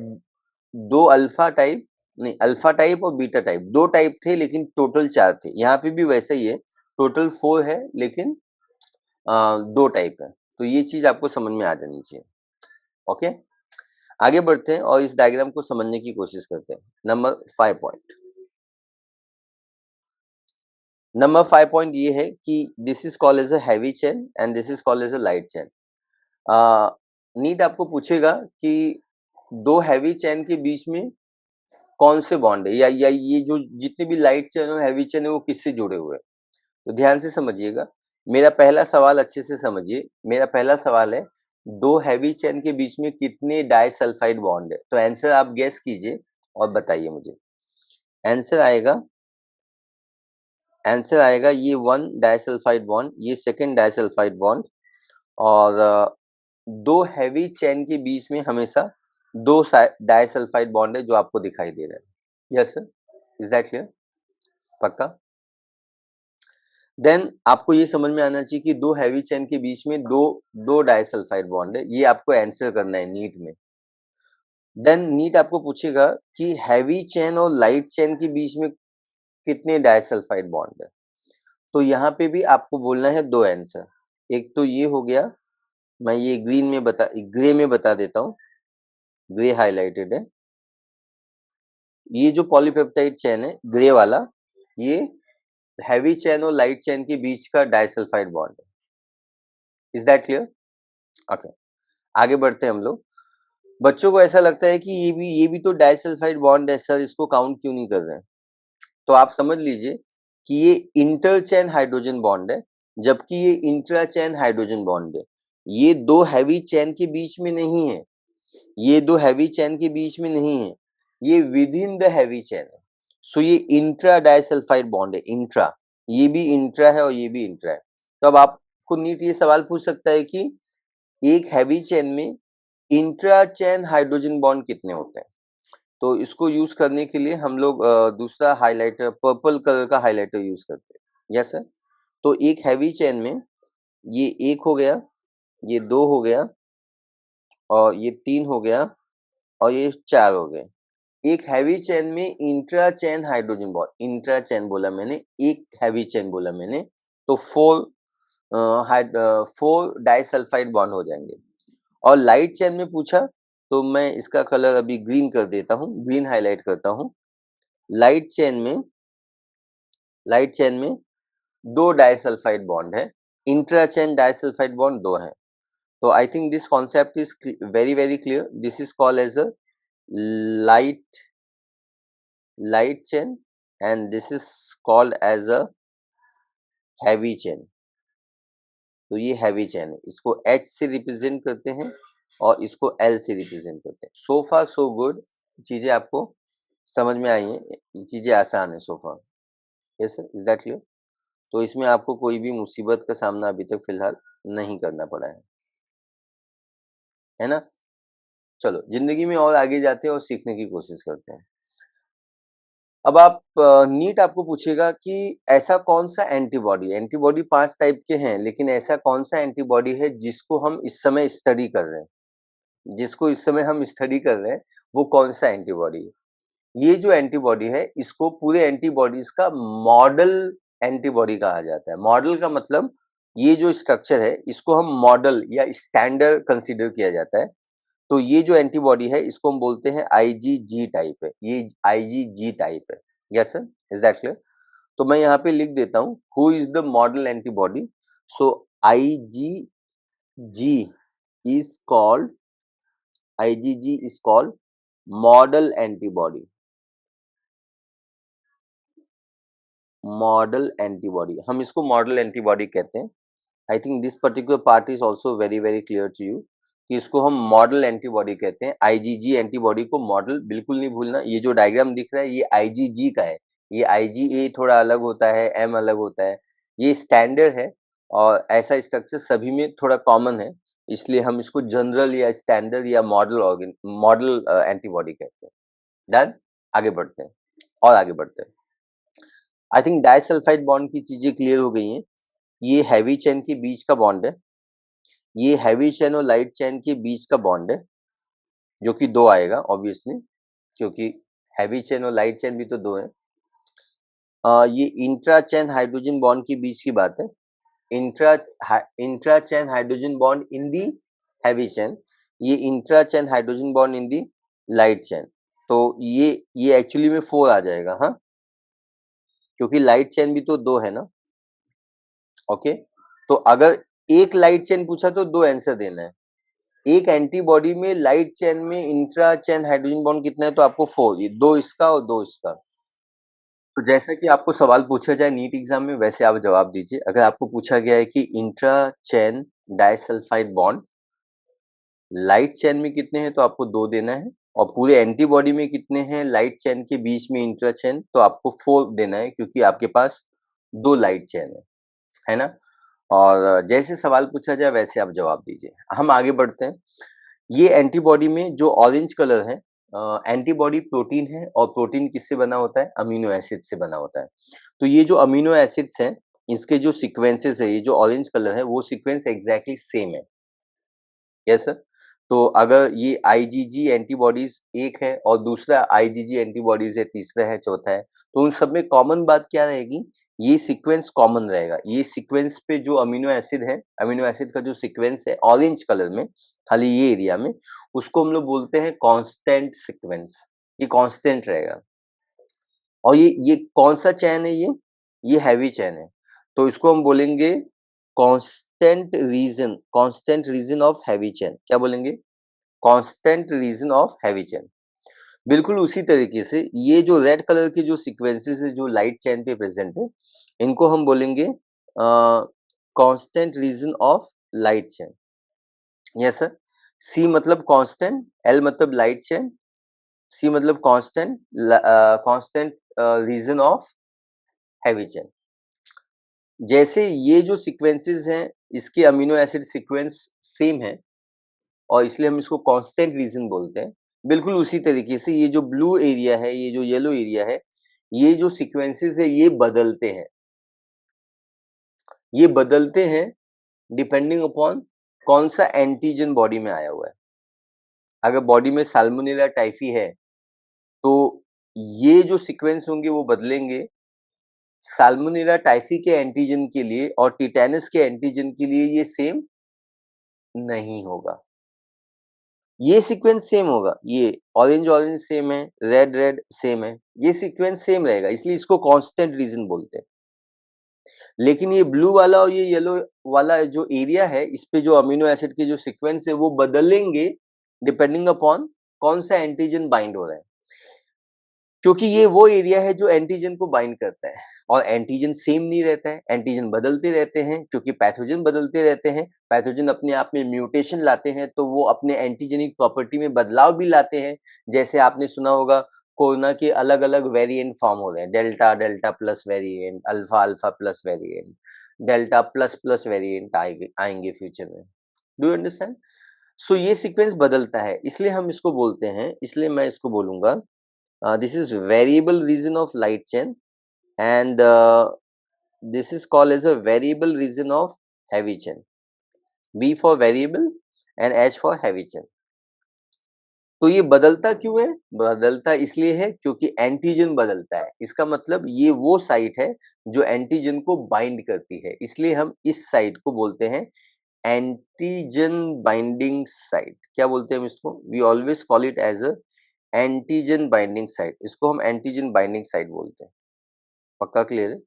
2 अल्फा टाइप नहीं, अल्फा टाइप और बीटा टाइप 2 टाइप थे, लेकिन टोटल 4 थे। यहाँ पे भी वैसा ही है, टोटल 4 है, लेकिन 2 टाइप है। तो ये चीज़ आपको समझ में आ जानी चाहिए। ओके? आगे बढ़ते हैं और इस डायग्राम को समझने की कोशिश करते हैं। Number 5 point. नंबर 5 पॉइंट ये है कि this is called as a heavy chain and this is called as a light chain. NEET आपको पूछेगा कि 2 हैवी चेन के बीच में कौन से बॉन्ड है, या ये जो जितने भी लाइट चेन और हैवी चेन है वो किससे जुड़े हुए हैं। तो ध्यान से समझिएगा। मेरा पहला सवाल अच्छे से समझिए। मेरा पहला सवाल है, 2 हैवी चेन के बीच में कितने डाइसल्फाइड बॉन्ड है। तो आंसर आप गेस कीजिए और बताइए मुझे। आंसर आएगा आंसर आएगा ये 1 डाइसल्फाइड बॉन्ड, ये सेकंड डाइसल्फाइड बॉन्ड, और 2 हैवी चेन के बीच में हमेशा 2 डाइसल्फाइड बॉन्ड है जो आपको दिखाई दे रहा है। Yes sir, is that clear? पक्का? देन आपको ये समझ में आना चाहिए कि 2 हैवी चेन के बीच में दो डाइसल्फाइड बॉन्ड है। ये आपको आंसर करना है नीट में। देन नीट आपको पूछेगा कि हैवी चेन और लाइट चेन के बीच में कितने डाइसल्फाइड बॉन्ड है। तो यहाँ पे भी आपको बोलना है 2 आंसर। एक तो ये हो गया, मैं ये ग्रे में बता देता हूँ, ग्रे हाइलाइटेड है। ये जो पॉलीपेप्टाइड चेन है ग्रे वाला, ये हैवी चेन और लाइट चेन के बीच का डाइसल्फाइड बॉन्ड है। Is that clear? ओके, आगे बढ़ते हैं हम लोग। बच्चों को ऐसा लगता है कि ये भी तो डाइसल्फाइड बॉन्ड है सर, इसको काउंट क्यों नहीं कर रहे हैं। तो आप समझ लीजिए कि ये इंटर चेन हाइड्रोजन बॉन्ड है, जबकि ये इंट्रा चेन हाइड्रोजन बॉन्ड है। ये 2 हैवी चेन के बीच में नहीं है, ये 2 हैवी चेन के बीच में नहीं है, ये with in the heavy chain है। सो ये इंट्रा डाइसल्फाइड बॉन्ड है, इंट्रा। ये भी इंट्रा है और ये भी इंट्रा है। तो अब आपको नीट ये सवाल पूछ सकता है कि एक हैवी चेन में इंट्रा चेन हाइड्रोजन बॉन्ड कितने होते हैं। तो इसको यूज करने के लिए हम लोग दूसरा हाइलाइटर, पर्पल कलर का हाइलाइटर यूज करते हैं। Yes sir. तो एक हैवी चेन में ये 1 हो गया, ये 2 हो गया, और ये 3 हो गया, और ये 4 हो गए। एक हैवी चेन में intra chain hydrogen bond, intra chain बोला मैंने, एक हैवी चेन बोला मैंने, तो 4 डाइसल्फाइड बॉन्ड हो जाएंगे। और लाइट चेन में पूछा तो मैं इसका कलर अभी ग्रीन कर देता हूँ, ग्रीन हाईलाइट करता हूँ। लाइट चेन में लाइट चेन में 2 डाइसल्फाइड बॉन्ड है, इंट्रा चेन डाइसल्फाइड बॉन्ड 2 है। तो I think this concept is very very clear. This is called as a light light chain and this is called as a heavy chain. तो ये हैवी चेन है, इसको H से रिप्रेजेंट करते हैं और इसको L से रिप्रेजेंट करते हैं। सो फार सो गुड, चीजें आपको समझ में आई हैं, ये चीजें आसान है so far. Yes sir, is that clear? तो इसमें आपको कोई भी मुसीबत का सामना अभी तक फिलहाल नहीं करना पड़ा है ना? चलो जिंदगी में और आगे जाते हैं और सीखने की कोशिश करते हैं। अब आप नीट आपको पूछेगा कि ऐसा कौन सा एंटीबॉडी, एंटीबॉडी 5 टाइप के हैं, लेकिन ऐसा कौन सा एंटीबॉडी है जिसको हम इस समय स्टडी कर रहे हैं, जिसको इस समय हम स्टडी कर रहे हैं, वो कौन सा एंटीबॉडी है। ये जो एंटीबॉडी है इसको पूरे एंटीबॉडीज का मॉडल एंटीबॉडी कहा जाता है। मॉडल का मतलब ये जो स्ट्रक्चर है इसको हम मॉडल या स्टैंडर्ड कंसीडर किया जाता है। तो ये जो एंटीबॉडी है इसको हम बोलते हैं आईजीजी टाइप है, ये आईजीजी टाइप है। Yes sir, is that clear? तो मैं यहाँ पे लिख देता हूँ who is the model antibody. So IgG is called IgG is called model antibody. Model antibody, हम इसको मॉडल एंटीबॉडी कहते हैं। I think this particular part is also very very clear to you कि इसको हम मॉडल एंटीबॉडी कहते हैं। आईजीजी एंटीबॉडी को मॉडल बिल्कुल नहीं भूलना। ये जो डायग्राम दिख रहा है ये आईजीजी का है, ये आईजीए थोड़ा अलग होता है, एम अलग होता है, ये स्टैंडर्ड है और ऐसा स्ट्रक्चर सभी में थोड़ा कॉमन है, इसलिए हम इसको जनरल या स्टैंडर्ड या मॉडल एंटीबॉडी कहते हैं। डन, आगे बढ़ते हैं और आगे बढ़ते हैं। आई थिंक डाइसल्फाइड बॉन्ड की चीजें क्लियर हो गई हैं। ये हैवी चेन के बीच का बॉन्ड है, ये हैवी चेन और लाइट चेन के बीच का बॉन्ड है, जो कि दो आएगा ऑब्वियसली, क्योंकि हैवी चेन और लाइट चेन भी तो दो है। ये इंट्रा चेन हाइड्रोजन बॉन्ड के बीच की बात है। Intra chain hydrogen bond in the heavy chain, ये intra chain hydrogen bond in the light chain. तो ये एक्चुअली में 4 आ जाएगा, हाँ, क्योंकि लाइट चेन भी तो दो है ना। ओके, तो अगर एक लाइट चेन पूछा तो दो आंसर देना है। एक एंटीबॉडी में लाइट चेन में इंट्रा चेन हाइड्रोजन बॉन्ड कितना है, तो आपको 4, ये दो इसका और दो इसका। तो जैसा कि आपको सवाल पूछा जाए नीट एग्जाम में, वैसे आप जवाब दीजिए। अगर आपको पूछा गया है कि intra chain disulphide bond light chain में कितने हैं, तो आपको दो देना है, और पूरे एंटीबॉडी में कितने हैं लाइट चेन के बीच में इंट्रा चेन, तो आपको 4 देना है, क्योंकि आपके पास दो लाइट चेन है ना। और जैसे सवाल पूछा जाए वैसे आप जवाब दीजिए। हम आगे बढ़ते हैं। ये एंटीबॉडी में जो ऑरेंज कलर है, एंटीबॉडी प्रोटीन है, और प्रोटीन किससे बना होता है, अमीनो एसिड से बना होता है। तो ये जो अमीनो एसिड्स हैं, इसके जो सीक्वेंसेस है, ये जो ऑरेंज कलर है, वो सीक्वेंस एग्जैक्टली सेम है। Yes sir. तो अगर ये आईजीजी एंटीबॉडीज एक है और दूसरा आईजीजी एंटीबॉडीज है, तीसरा है, चौथा है, तो उन सब में कॉमन बात क्या रहेगी, ये सीक्वेंस कॉमन रहेगा। ये सीक्वेंस पे जो अमीनो एसिड है, अमीनो एसिड का जो सीक्वेंस है ऑरेंज कलर में, खाली ये एरिया में, उसको हम लोग बोलते हैं कांस्टेंट सीक्वेंस। ये कांस्टेंट रहेगा। और ये कौन सा चैन है, ये हैवी चैन है, तो इसको हम बोलेंगे constant region of heavy chain. क्या बोलेंगे, constant region of heavy chain. बिल्कुल उसी तरीके से ये जो रेड कलर के जो सीक्वेंसेस है जो लाइट चेन पे प्रेजेंट है, इनको हम बोलेंगे constant region of light chain. Yes sir. C मतलब कांस्टेंट, एल मतलब लाइट चेन, सी मतलब constant, constant region of heavy chain. जैसे ये जो सीक्वेंसेस हैं, इसके अमीनो एसिड सीक्वेंस सेम है और इसलिए हम इसको कांस्टेंट रीजन बोलते हैं। बिल्कुल उसी तरीके से ये जो ब्लू एरिया है, ये जो येलो एरिया है, ये जो सीक्वेंसेस है ये बदलते हैं। ये बदलते हैं डिपेंडिंग अपॉन कौन सा एंटीजन बॉडी में आया हुआ है। अगर बॉडी में साल्मोनेला टाइफी है, तो ये जो सीक्वेंस होंगे वो बदलेंगे साल्मोनेला टाइफी के एंटीजन के लिए, और टिटेनस के एंटीजन के लिए ये सेम नहीं होगा। ये सीक्वेंस सेम होगा, ये ऑरेंज ऑरेंज सेम है, रेड रेड सेम है, ये सीक्वेंस सेम रहेगा, इसलिए इसको कांस्टेंट रीजन बोलते हैं। लेकिन ये ब्लू वाला और ये येलो वाला जो एरिया है, इस पे जो अमीनो एसिड के जो सीक्वेंस है वो बदलेंगे डिपेंडिंग अपॉन कौन सा एंटीजन बाइंड हो रहा है, क्योंकि ये वो एरिया है जो एंटीजन को बाइंड करता है। और एंटीजन सेम नहीं रहता है, एंटीजन बदलते रहते हैं, क्योंकि पैथोजन बदलते रहते हैं। पैथोजन अपने आप में म्यूटेशन लाते हैं, तो वो अपने एंटीजेनिक प्रॉपर्टी में बदलाव भी लाते हैं। जैसे आपने सुना होगा कोरोना के अलग अलग वेरिएंट फॉर्म हो रहे हैं, delta, delta plus variant, alpha, alpha plus variant, delta plus plus variant आएंगे फ्यूचर में। Do you understand. सो ये सीक्वेंस बदलता है, इसलिए हम इसको बोलते हैं, इसलिए मैं इसको बोलूंगा this is variable region of light chain, and this is called as a variable region of heavy chain. V for variable and H for heavy chain. तो ये बदलता क्यों है, बदलता इसलिए है क्योंकि एंटीजन बदलता है। इसका मतलब ये वो साइट है जो एंटीजन को बाइंड करती है, इसलिए हम इस साइट को बोलते हैं एंटीजन बाइंडिंग साइट। क्या बोलते हैं हम इसको, we always call it as a antigen binding site. इसको हम एंटीजन बाइंडिंग साइट बोलते हैं। पक्का क्लियर है।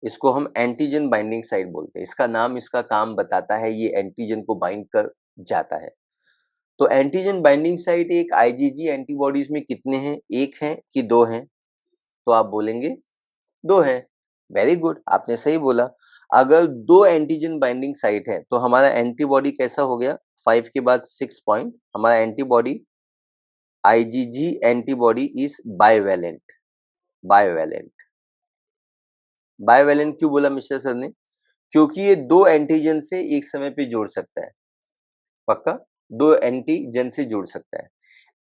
इसको हम एंटीजन बाइंडिंग साइट बोलते हैं, इसका नाम इसका काम बताता है, ये एंटीजन को बाइंड कर जाता है। तो एंटीजन बाइंडिंग साइट एक आईजीजी एंटीबॉडीज में कितने हैं, एक है कि दो हैं, तो आप बोलेंगे दो हैं। वेरी गुड, आपने सही बोला। अगर 2 एंटीजन बाइंडिंग साइट है तो हमारा एंटीबॉडी कैसा हो गया? 5 के बाद 6 पॉइंट, हमारा antibody IgG antibody is bivalent. Bivalent, bivalent क्यों बोला मिस्टर सर ने? क्योंकि ये 2 एंटीजन से एक समय पे जोड़ सकता है। पक्का? 2 एंटीजन से जोड़ सकता है।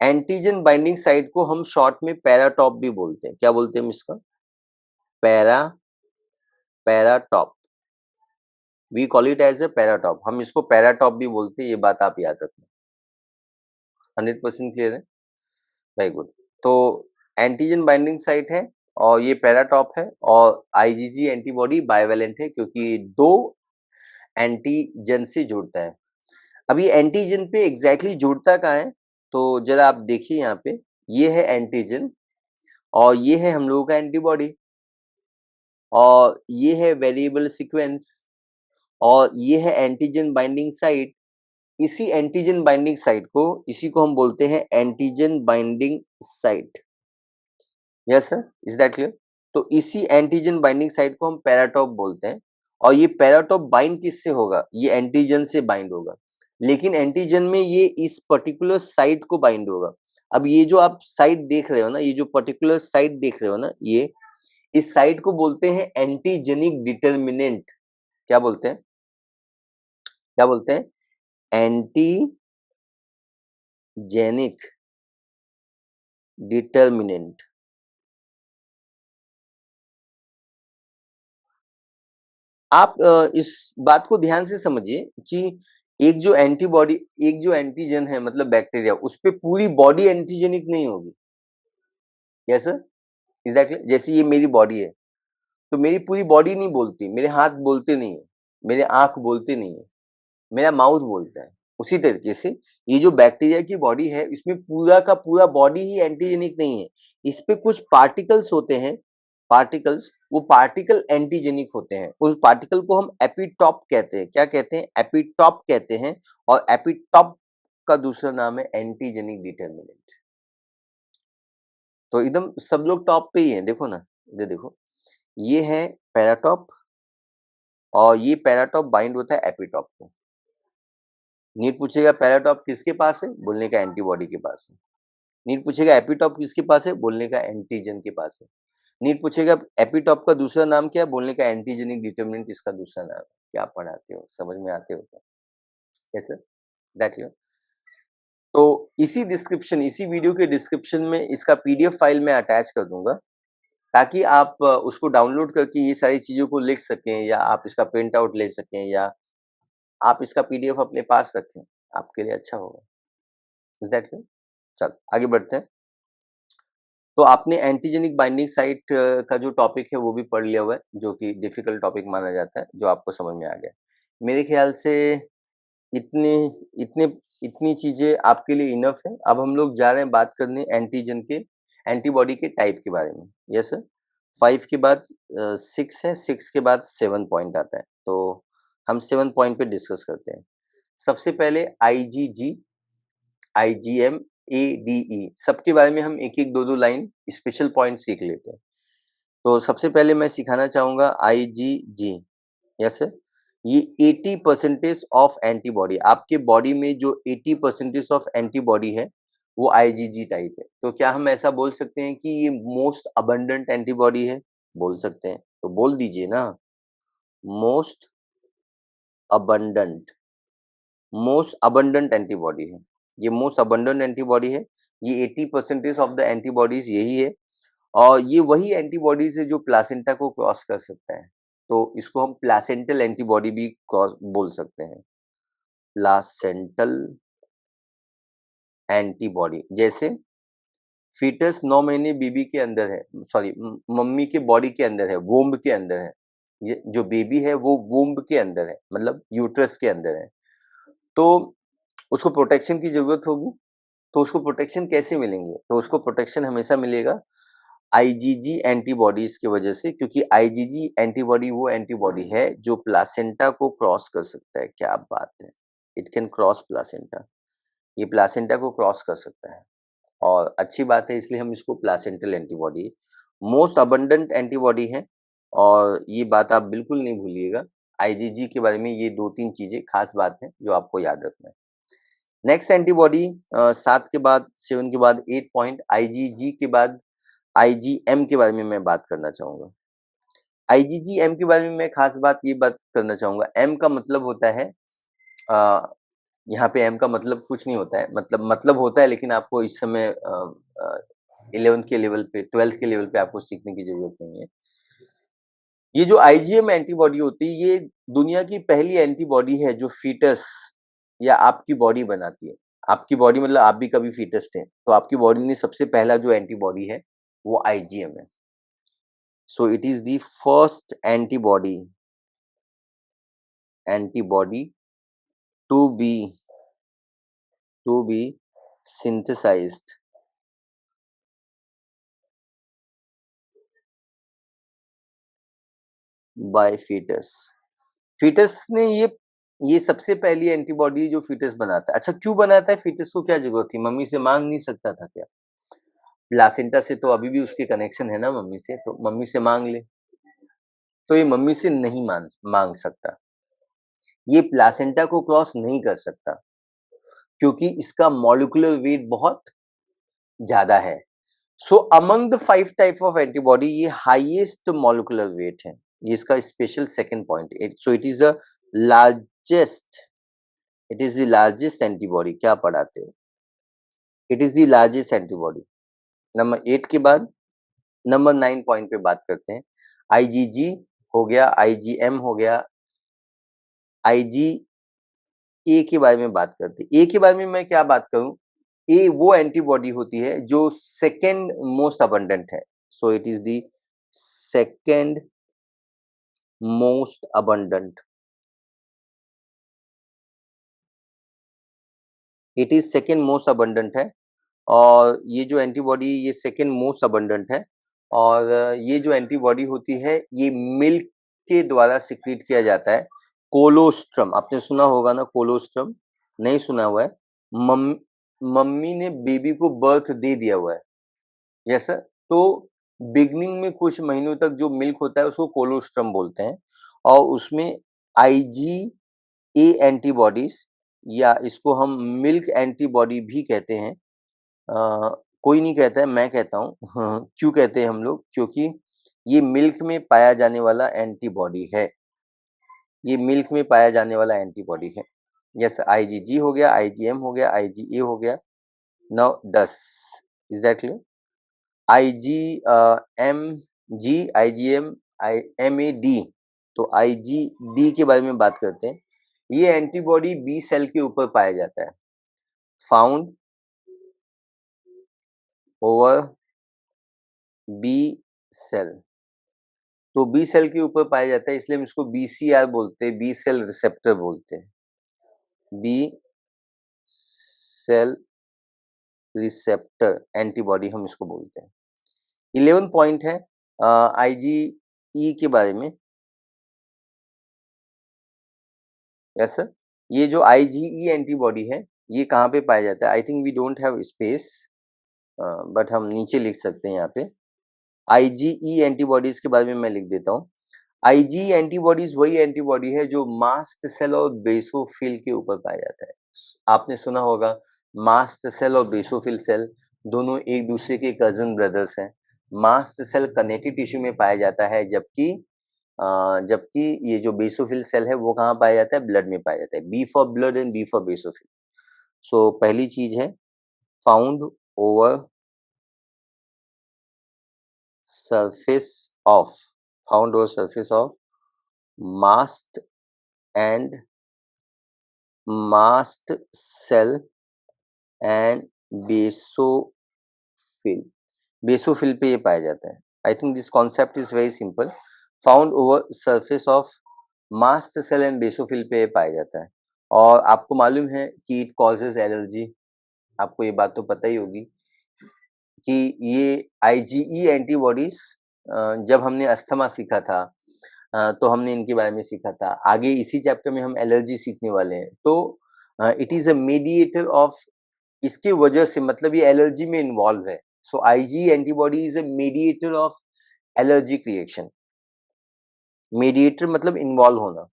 एंटीजन बाइंडिंग साइट को हम शॉर्ट में पैराटॉप भी बोलते हैं। क्या बोलते हैं हम इसका? Para paratope. We call it as a paratope. हम इसको पैराटॉप भी बोलते हैं, ये बात आप याद रखना। 100% क्लियर है? Very good. तो एंटीजन बाइंडिंग साइट है और ये पैराटॉप है, और आईजीजी एंटीबॉडी बाइवेलेंट है क्योंकि 2 एंटीजन से जुड़ता है। अब ये एंटीजन पे एग्जैक्टली जुड़ता कहाँ है? तो जरा आप देखिए यहाँ पे, ये है एंटीजन और ये है हम लोगों का एंटीबॉडी, और ये है वेरिएबल सीक्वेंस, और ये है एंटीजन बाइंडिंग साइट। इसी एंटीजन बाइंडिंग साइट को, इसी को हम बोलते हैं antigen binding site. Yes sir, is that clear? तो इसी एंटीजन बाइंडिंग साइट को हम पैराटॉप बोलते हैं, और ये पैराटॉप बाइंड किससे होगा? ये एंटीजन से बाइंड होगा, लेकिन एंटीजन में ये इस पर्टिकुलर साइट को बाइंड होगा। अब ये जो आप साइट देख रहे हो ना, ये जो पर्टिकुलर साइट देख रहे हो ना, ये इस साइट को बोलते हैं एंटीजेनिक डिटर्मिनेंट। क्या बोलते हैं? क्या बोलते हैं? Antigenic determinant. आप इस बात को ध्यान से समझिए कि एक जो एंटीबॉडी, एक जो एंटीजन है मतलब बैक्टीरिया, उस पे पूरी बॉडी एंटीजेनिक नहीं होगी। Yes sir, is that clear? जैसे ये मेरी बॉडी है, तो मेरी पूरी बॉडी नहीं बोलती, मेरे हाथ बोलते नहीं है, मेरे आंख बोलते नहीं है, मेरा माउथ बोलता है। उसी तरीके से ये जो बैक्टीरिया की बॉडी है, इसमें पूरा का पूरा बॉडी ही एंटीजेनिक नहीं है। इस पे कुछ पार्टिकल्स होते हैं, पार्टिकल्स, वो पार्टिकल एंटीजेनिक होते हैं। उस पार्टिकल को हम एपिटॉप कहते हैं। क्या कहते हैं? एपिटॉप कहते हैं। और एपिटॉप का दूसरा नाम है एंटीजेनिक डिटर्मिनेंट। तो एकदम सब लोग टॉप पे ही हैं, देखो ना, इधर देखो, ये है पैराटॉप, और ये पैराटॉप बाइंड होता है एपिटॉप को। नीट पूछेगा पैराटॉप किसके पास है? बोलने का एंटीबॉडी के पास है। नीट पूछेगा एपिटॉप किसके पास है? बोलने का एंटीजन के पास है। नीट पूछेगा एपिटॉप का दूसरा नाम क्या है? बोलने का एंटीजेनिक डिटर्मिनेंट इसका दूसरा नाम है। क्या पढ़ाते हो? समझ में आते हो क्या? Yes sir, that you. तो इसी डिस्क्रिप्शन, इसी वीडियो के डिस्क्रिप्शन में इसका पीडीएफ फाइल मैं अटैच कर दूंगा, ताकि आप उसको डाउनलोड करके ये सारी चीजों को लिख सकें, या आप इसका प्रिंट आउट ले सकें, या आप इसका पीडीएफ अपने पास रखें, आपके लिए अच्छा होगा। Is that clear? चल आगे बढ़ते हैं। तो आपने एंटीजेनिक बाइंडिंग साइट का जो टॉपिक है वो भी पढ़ लिया हुआ है, जो कि डिफिकल्ट टॉपिक माना जाता है, जो आपको समझ में आ गया। मेरे ख्याल से इतने इतने इतनी चीजें आपके लिए इनफ है। अब हम लोग जा रहे हैं बात करने एंटीजन के, एंटीबॉडी के टाइप के बारे में। Yes sir. 5 के बाद 6 है, 6 के बाद 7 पॉइंट आता है, तो हम 7 पॉइंट पे डिस्कस करते हैं। सबसे पहले आईजीजी, आईजीएम, एडीई, सबके बारे में हम एक एक दो दो लाइन स्पेशल पॉइंट सीख लेते हैं। तो सबसे पहले मैं सिखाना चाहूंगा आईजीजी। Yes sir. ये 80% ऑफ एंटीबॉडी, आपके बॉडी में जो 80% ऑफ एंटीबॉडी है वो आईजीजी टाइप है। तो क्या हम ऐसा बोल सकते हैं कि ये मोस्ट अबंडेंट एंटीबॉडी है? बोल सकते हैं, तो बोल दीजिए ना, most abundant. Most abundant antibody है, ये मोस्ट अबंडेंट एंटीबॉडी है। ये 80% ऑफ द एंटीबॉडीज यही है, और ये वही एंटीबॉडीज है जो प्लासेंटा को क्रॉस कर सकता है। तो इसको हम प्लासेंटल एंटीबॉडी भी क्रॉस बोल सकते हैं। प्लासेंटल एंटीबॉडी, जैसे फीटस 9 महीने बीबी के अंदर है, सॉरी मम्मी के बॉडी के अंदर है, वोम्ब के अंदर है। ये जो बेबी है वो वोम्ब के अंदर है, मतलब यूट्रस के अंदर है। तो उसको प्रोटेक्शन की जरूरत होगी। तो उसको प्रोटेक्शन कैसे मिलेंगे? तो उसको प्रोटेक्शन हमेशा मिलेगा आईजीजी एंटीबॉडीज की वजह से, क्योंकि आईजीजी एंटीबॉडी वो एंटीबॉडी है जो प्लासेंटा को क्रॉस कर सकता है। क्या बात है, इट कैन क्रॉस प्लासेंटा। ये प्लासेंटा को क्रॉस कर सकता है, और अच्छी बात है, इसलिए हम इसको placental antibody, most abundant antibody है। और ये बात आप बिल्कुल नहीं भूलिएगा। आईजीजी के बारे में ये 2-3 चीज़ें खास बात है जो आपको याद रखना है। नेक्स्ट एंटीबॉडी 7 के बाद 7 के बाद 8 पॉइंट आईजीजी के बाद आईजीएम के बारे में मैं बात करना चाहूँगा। आईजीजीएम के बारे में मैं खास बात ये बात करना चाहूँगा, एम का मतलब होता है अ, यहाँ पे एम का मतलब कुछ नहीं होता है, मतलब होता है लेकिन आपको इस समय 11th के लेवल पे 12th के लेवल पे आपको सीखने की ज़रूरत नहीं है। ये जो आईजीएम एंटीबॉडी होती है, ये दुनिया की पहली एंटीबॉडी है जो फीटस या आपकी बॉडी बनाती है। आपकी बॉडी मतलब आप भी कभी फीटस थे, तो आपकी बॉडी में सबसे पहला जो एंटीबॉडी है, वो आईजीएम है। So it is the first antibody to be synthesized by fetus. Fetus ने ये सबसे पहली एंटीबॉडी जो फीटस बनाता है। अच्छा क्यों बनाता है? फीटस को क्या जरूरत थी? मम्मी से मांग नहीं सकता था क्या? प्लासेंटा से तो अभी भी उसके कनेक्शन है ना मम्मी से, तो मम्मी से मांग ले। तो ये मम्मी से नहीं मांग सकता। ये प्लासेंटा को क्रॉस नहीं कर सकता क्योंकि इसका मॉलिक्यूलर वेट बहुत ज्यादा है। सो among the 5 type of antibody ये हाईएस्ट मॉलिक्यूलर वेट है। ये इसका special second point. So largest it is the largest antibody. क्या पढ़ाते हो? It is the largest antibody. Number 8 के बाद नंबर 9 पॉइंट पे बात करते हैं। आईजीजी हो गया, आईजीएम हो गया, आईजी ए के बारे में बात करते हैं। ए के बारे में मैं क्या बात करूं? ए वो एंटीबॉडी होती है जो सेकेंड मोस्ट अबंडेंट है। So it is the second most abundant. It is second most abundant है और ये जो एंटीबॉडी ये सेकेंड मोस्ट अबंडेंट है। और ये जो एंटीबॉडी होती है ये मिल्क के द्वारा सिक्रीट किया जाता है। कोलोस्ट्रम आपने सुना होगा ना? कोलोस्ट्रम नहीं सुना हुआ है? मम, मम्मी ने बेबी को बर्थ दे दिया हुआ है। Yes sir. तो बिगनिंग में कुछ महीनों तक जो मिल्क होता है उसको कोलोस्ट्रम बोलते हैं और उसमें आईजी ए एंटीबॉडीज या इसको हम मिल्क एंटीबॉडी भी कहते हैं। कोई नहीं कहता है, मैं कहता हूँ। क्यों कहते हैं हम लोग? क्योंकि ये मिल्क में पाया जाने वाला एंटीबॉडी है। ये मिल्क में पाया जाने वाला एंटीबॉडी है। यस, आईजीजी हो गया, आईजीएम हो गया, आईजीए हो गया। Now 10 is that clear? IG M G, IgM, I M A D. तो आईजीडी के बारे में बात करते हैं। ये एंटीबॉडी बी सेल के ऊपर पाया जाता है। Found over B cell. तो बी सेल के ऊपर पाया जाता है इसलिए हम इसको बीसीआर बोलते हैं, बी सेल रिसेप्टर बोलते हैं। बी सेल रिसेप्टर एंटीबॉडी हम इसको बोलते हैं। 11 पॉइंट है आईजीई के बारे में। Yes sir. ये जो आईजीई एंटीबॉडी है ये कहाँ पे पाया जाता है? I think we don't have space but हम नीचे लिख सकते हैं यहाँ पे। आईजीई एंटीबॉडीज के बारे में मैं लिख देता हूँ। आईजी एंटीबॉडीज वही एंटीबॉडी है जो मास्ट सेल और बेसोफिल के ऊपर पाया जाता है। आपने सुना होगा मास्ट सेल और बेसोफिल सेल दोनों एक दूसरे के कजन ब्रदर्स हैं। मास्ट सेल कनेक्टिव टिश्यू में पाया जाता है जबकि ये जो बेसोफिल सेल है वो कहाँ पाया जाता है? ब्लड में पाया जाता है। B for blood and B for basophil. So पहली चीज है found over surface of found over surface of mast and mast cell and basophil पे ये पाया जाता है। I think this concept is very simple. Found over surface of mast cell and basophil पे ये पाया जाता है। और आपको मालूम है कि इट कॉजेज एलर्जी। आपको ये बात तो पता ही होगी कि ये आईजीई एंटीबॉडीज जब हमने अस्थमा सीखा था तो हमने इनके बारे में सीखा था। आगे इसी चैप्टर में हम एलर्जी सीखने वाले हैं। तो it is a mediator of, इसके वजह से मतलब ये एलर्जी में इन्वॉल्व है। So IgE antibody is a mediator of allergy creation. Mediator मतलब इन्वॉल्व होना,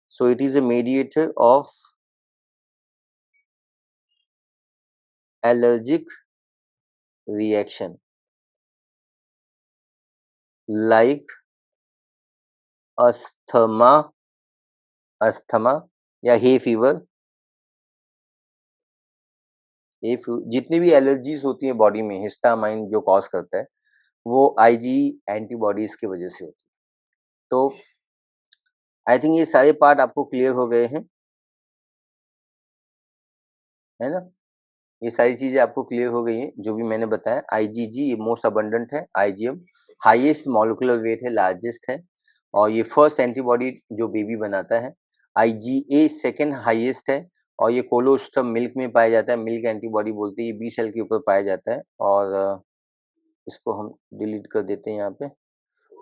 so it is a mediator of allergic reaction like asthma, asthma या हे फीवर, जितनी भी एलर्जीज होती है बॉडी में, हिस्टामाइन जो कॉज करता है, वो आईजी एंटीबॉडीज की वजह से होती है। तो आई थिंक ये सारे पार्ट आपको क्लियर हो गए हैं, है ना? ये सारी चीजें आपको क्लियर हो गई हैं जो भी मैंने बताया। आईजीजी ये मोस्ट अबंडेंट है, आईजीएम हाईएस्ट मॉलिक्यूलर वेट है, लार्जेस्ट है, और ये फर्स्ट एंटीबॉडी जो बेबी बनाता है। आईजीए सेकंड हाईएस्ट है, और ये कोलोस्ट्रम मिल्क में पाया जाता है, मिल्क एंटीबॉडी बोलते हैं, ये बी सेल के ऊपर पाया जाता है। और इसको हम डिलीट कर देते हैं यहाँ पे।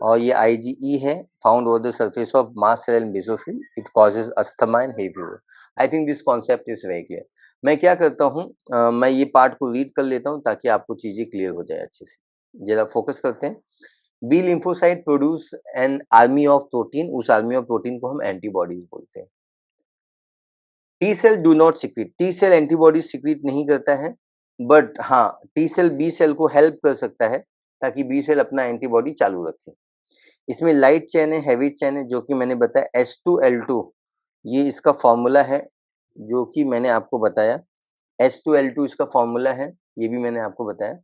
और ये आईजीई है, found over the surface of mast cell and basophil, it causes asthma and hay fever. I think this concept is very clear. मैं क्या करता हूँ, मैं ये पार्ट को रीड कर लेता हूँ ताकि आपको चीजें क्लियर हो जाए अच्छे से। जरा फोकस करते हैं। B lymphocyte produce an army of protein, उस आर्मी ऑफ प्रोटीन को हम एंटीबॉडीज बोलते हैं। T cell do not secrete, T cell antibodies secrete नहीं करता है, बट हाँ टी सेल बी सेल को हेल्प कर सकता है ताकि बी सेल अपना एंटीबॉडी चालू रखे। इसमें लाइट चेन है, हेवी चेन है, जो कि मैंने बताया H2L2, ये इसका फॉर्मूला है जो कि मैंने आपको बताया। H2L2 इसका फॉर्मूला है, ये भी मैंने आपको बताया।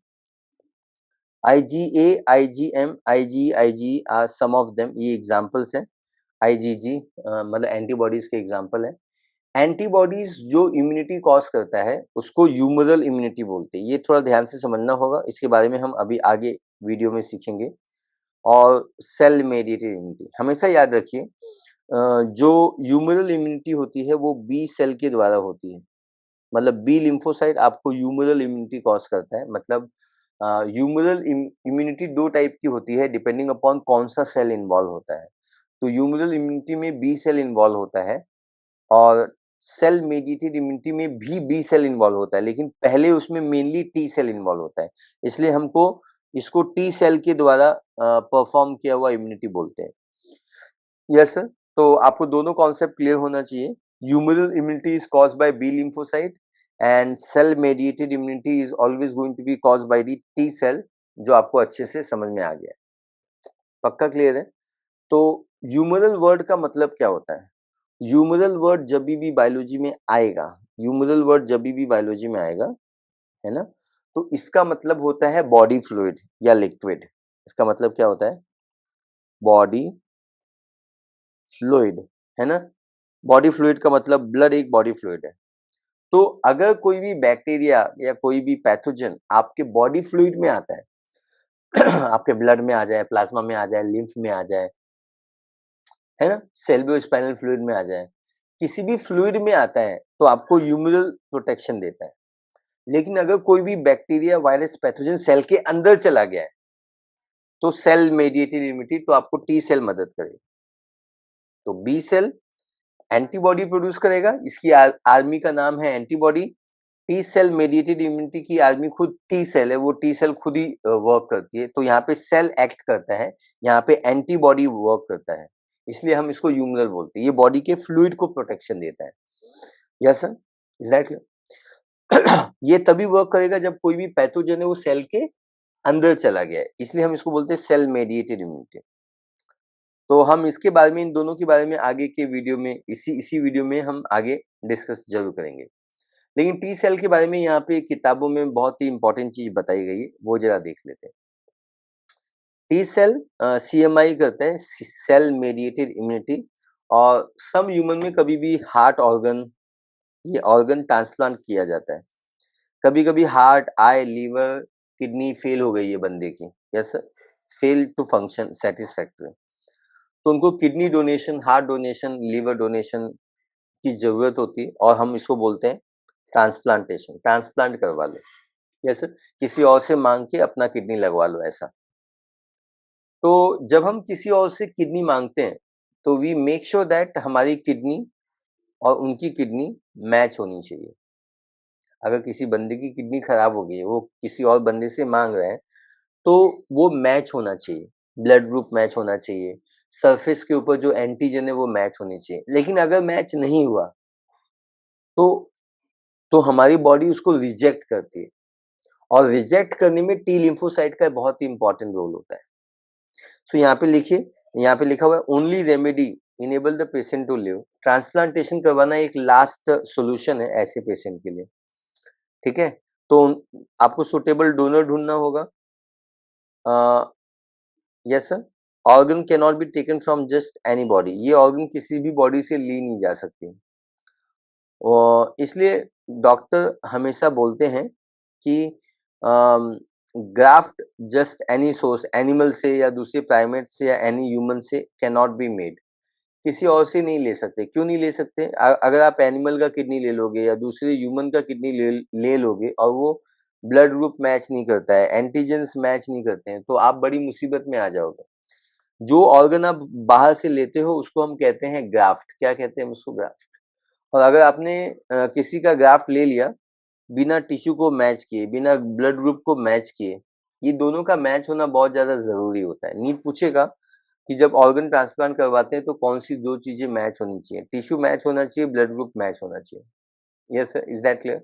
IgA, IgM, IgE are some of them, ये एग्जांपल्स हैं। IgG मतलब एंटीबॉडीज के एग्जांपल है। एंटीबॉडीज जो इम्यूनिटी कॉज करता है उसको ह्यूमरल इम्यूनिटी बोलते हैं, ये थोड़ा ध्यान से समझना होगा, इसके बारे में हम अभी आगे वीडियो में सीखेंगे। और सेल मेडिएटेड इम्यूनिटी हमेशा याद रखिए, जो ह्यूमरल इम्यूनिटी होती है वो बी सेल के द्वारा होती है। मतलब बी लिम्फोसाइट आपको ह्यूमरल इम्यूनिटी कॉज करता है। मतलब ह्यूमरल इम्यूनिटी दो टाइप की होती है डिपेंडिंग अपॉन कौन सा सेल इन्वॉल्व होता है। तो ह्यूमरल इम्यूनिटी में बी सेल इन्वॉल्व होता है, और सेल मेडिएटेड इम्यूनिटी में भी बी सेल इन्वॉल्व होता है, लेकिन पहले उसमें मेनली टी सेल इन्वॉल्व होता है। इसलिए हमको इसको टी सेल के द्वारा परफॉर्म किया हुआ इम्यूनिटी बोलते हैं। यस सर, तो आपको दोनों कॉन्सेप्ट क्लियर होना चाहिए। Humoral immunity is caused by B lymphocyte, and cell mediated immunity is always going to be caused by the T cell, जो आपको अच्छे से समझ में आ गया है। पक्का क्लियर है? तो ह्यूमरल वर्ड का मतलब क्या होता है? ह्यूमरल वर्ड जब भी बायोलॉजी में आएगा, ह्यूमरल वर्ड जब भी बायोलॉजी में आएगा, है ना, तो इसका मतलब होता है बॉडी फ्लूइड या लिक्विड। इसका मतलब क्या होता है? बॉडी फ्लूइड, है ना? बॉडी फ्लूइड का मतलब ब्लड एक बॉडी फ्लूइड है। तो अगर कोई भी बैक्टीरिया या कोई भी पैथोजन आपके बॉडी फ्लूइड में आता है, आपके ब्लड में आ जाए, प्लाज्मा में आ जाए, लिम्फ में आ जाए, है ना, सेल्वियोस्पाइनल फ्लूइड में आ जाए, किसी भी फ्लूइड में आता है तो आपको ह्यूमरल प्रोटेक्शन देता है। लेकिन अगर कोई भी बैक्टीरिया, वायरस, पैथोजन सेल के अंदर चला गया है, तो सेल मेडिएटेड इम्यूनिटी, तो आपको टी सेल मदद करेगी। तो बी सेल एंटीबॉडी प्रोड्यूस करेगा, इसकी आर्मी का नाम है antibody. T cell mediated immunity की आर्मी खुद टी सेल है, वो टी सेल खुद ही वर्क करती है। तो यहाँ पे सेल एक्ट करता है, यहाँ पे एंटीबॉडी वर्क करता है, इसलिए हम इसको ह्यूमरल बोलते हैं। ये बॉडी के फ्लूइड को प्रोटेक्शन देता है। Yes sir, is that clear? ये तभी वर्क करेगा जब कोई भी पैथोजन है वो सेल के अंदर चला गया है, इसलिए हम इसको बोलते हैं सेल मेडिएटेड इम्यूनिटी। तो हम इसके बारे में, इन दोनों के बारे में आगे के वीडियो में, इसी इसी वीडियो में हम आगे डिस्कस जरूर करेंगे। लेकिन टी सेल के बारे में यहाँ पे किताबों में बहुत ही इंपॉर्टेंट चीज बताई गई है, वो जरा देख लेते हैं। टी सेल सीएमआई करते हैं, सेल मेडिएटेड इम्यूनिटी। और सम ह्यूमन में कभी भी हार्ट ऑर्गन, ये ऑर्गन ट्रांसप्लांट किया जाता है। कभी कभी heart, eye, liver, kidney fail हो गई है बंदे की, yes sir, fail to function satisfactory, तो उनको kidney donation, heart donation, liver donation की जरूरत होती है, और हम इसको बोलते हैं ट्रांसप्लांटेशन, ट्रांसप्लांट करवा लो, यस सर, किसी और से मांग के अपना किडनी लगवा लो, ऐसा। तो जब हम किसी और से किडनी मांगते हैं, तो वी मेक श्योर दैट हमारी किडनी और उनकी किडनी मैच होनी चाहिए। अगर किसी बंदे की किडनी खराब हो गई है, वो किसी और बंदे से मांग रहे हैं, तो वो मैच होना चाहिए। ब्लड ग्रुप मैच होना चाहिए, सरफेस के ऊपर जो एंटीजन है वो मैच होनी चाहिए। लेकिन अगर मैच नहीं हुआ तो हमारी बॉडी उसको रिजेक्ट करती है, और रिजेक्ट करने में टी लिम्फोसाइट का बहुत ही इंपॉर्टेंट रोल होता है। तो यहाँ पे लिखिए, यहाँ पे लिखा हुआ है only remedy enable the patient to live. Transplantation करवाना एक लास्ट सॉल्यूशन है ऐसे पेशेंट के लिए, ठीक है। तो आपको सुटेबल डोनर ढूंढना होगा। Yes sir. Organ can not be taken from just any body, ये ऑर्गन किसी भी बॉडी से ली नहीं जा सकती, और इसलिए डॉक्टर हमेशा बोलते हैं कि graft just any source, animal से या दूसरे प्राइमेट से या एनी ह्यूमन से कैन नॉट बी मेड, किसी और से नहीं ले सकते। क्यों नहीं ले सकते? अगर आप एनिमल का किडनी ले लोगे या दूसरे ह्यूमन का किडनी ले लोगे और वो ब्लड ग्रुप मैच नहीं करता है, एंटीजेंस मैच नहीं करते हैं, तो आप बड़ी मुसीबत में आ जाओगे। जो ऑर्गन आप बाहर से लेते हो उसको हम कहते हैं ग्राफ्ट। क्या कहते हैं उसको? ग्राफ्ट। और अगर आपने किसी का ग्राफ्ट ले लिया बिना टिश्यू को मैच किए, बिना ब्लड ग्रुप को मैच किए, ये दोनों का मैच होना बहुत ज्यादा जरूरी होता है। नीट पूछेगा कि जब ऑर्गन ट्रांसप्लांट करवाते हैं तो कौन सी दो चीजें मैच होनी चाहिए? टिश्यू मैच होना चाहिए, ब्लड ग्रुप मैच होना चाहिए। Yes sir, is that clear?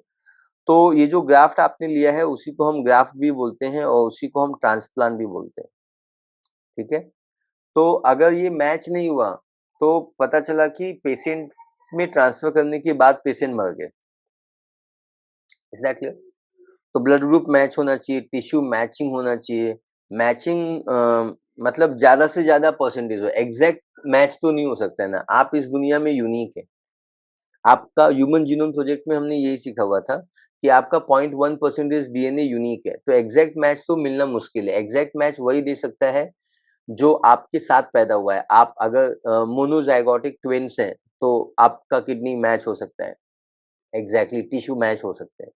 तो ये जो ग्राफ्ट आपने लिया है उसी को हम ग्राफ्ट भी बोलते हैं और उसी को हम ट्रांसप्लांट भी बोलते हैं, ठीक है। तो अगर ये मैच नहीं हुआ तो पता चला कि पेशेंट में ट्रांसफर करने के बाद पेशेंट मर गए। Is that clear? तो ब्लड ग्रुप मैच होना चाहिए, टिश्यू मैचिंग होना चाहिए। मैचिंग मतलब ज्यादा से ज्यादा परसेंटेज हो, एग्जैक्ट मैच तो नहीं हो सकता है ना। आप इस दुनिया में यूनिक है। आपका ह्यूमन जीनोम प्रोजेक्ट में हमने यही सीखा हुआ था कि आपका 0.1% डीएनए यूनिक है, तो एग्जैक्ट मैच तो मिलना मुश्किल है। एग्जैक्ट मैच वही दे सकता है जो आपके साथ पैदा हुआ है। आप अगर मोनोजाइगोटिक ट्विन्स हैं तो आपका किडनी मैच हो सकता है, एग्जैक्टली टिश्यू मैच हो सकते हैं।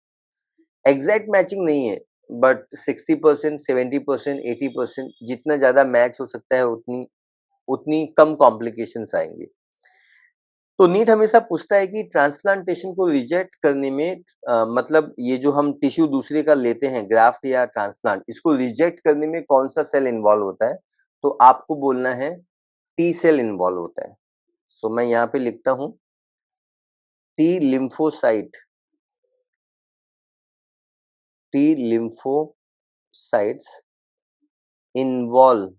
एग्जैक्ट मैचिंग नहीं है, बट 60%, 70%, 80% जितना ज्यादा मैच हो सकता है उतनी उतनी कम कॉम्प्लिकेशंस आएंगे। तो नीट हमेशा पूछता है कि ट्रांसप्लांटेशन को रिजेक्ट करने में मतलब ये जो हम टिश्यू दूसरे का लेते हैं, ग्राफ्ट या ट्रांसप्लांट, इसको रिजेक्ट करने में कौन सा सेल इन्वॉल्व होता है? तो आपको बोलना है टी सेल इन्वॉल्व होता है। सो मैं यहाँ पे लिखता हूँ T lymphocyte, T lymphocytes involve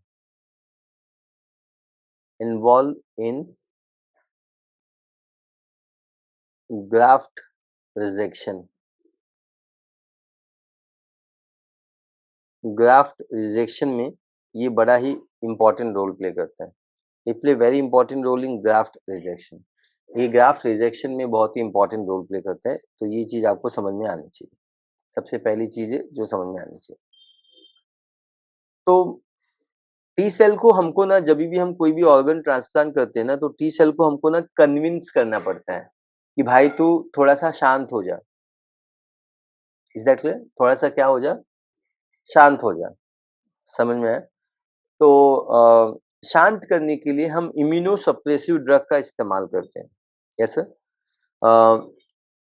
in graft rejection. Graft rejection में ये बड़ा ही इंपॉर्टेंट रोल प्ले करता है। It play very important role in graft rejection. ये ग्राफ्ट रिजेक्शन में बहुत ही इंपॉर्टेंट रोल प्ले करता है, तो ये चीज आपको समझ में आनी चाहिए। सबसे पहली चीज है जो समझ में आनी चाहिए। तो टी सेल को हमको ना, जब भी हम कोई भी ऑर्गन ट्रांसप्लांट करते हैं ना, तो टी सेल को हमको ना कन्विंस करना पड़ता है कि भाई तू थोड़ा सा शांत हो जा। Is that clear? थोड़ा सा क्या हो जा? शांत हो जा। समझ में आया? तो शांत करने के लिए हम इम्यूनो सप्रेसिव ड्रग का इस्तेमाल करते हैं। Yes sir.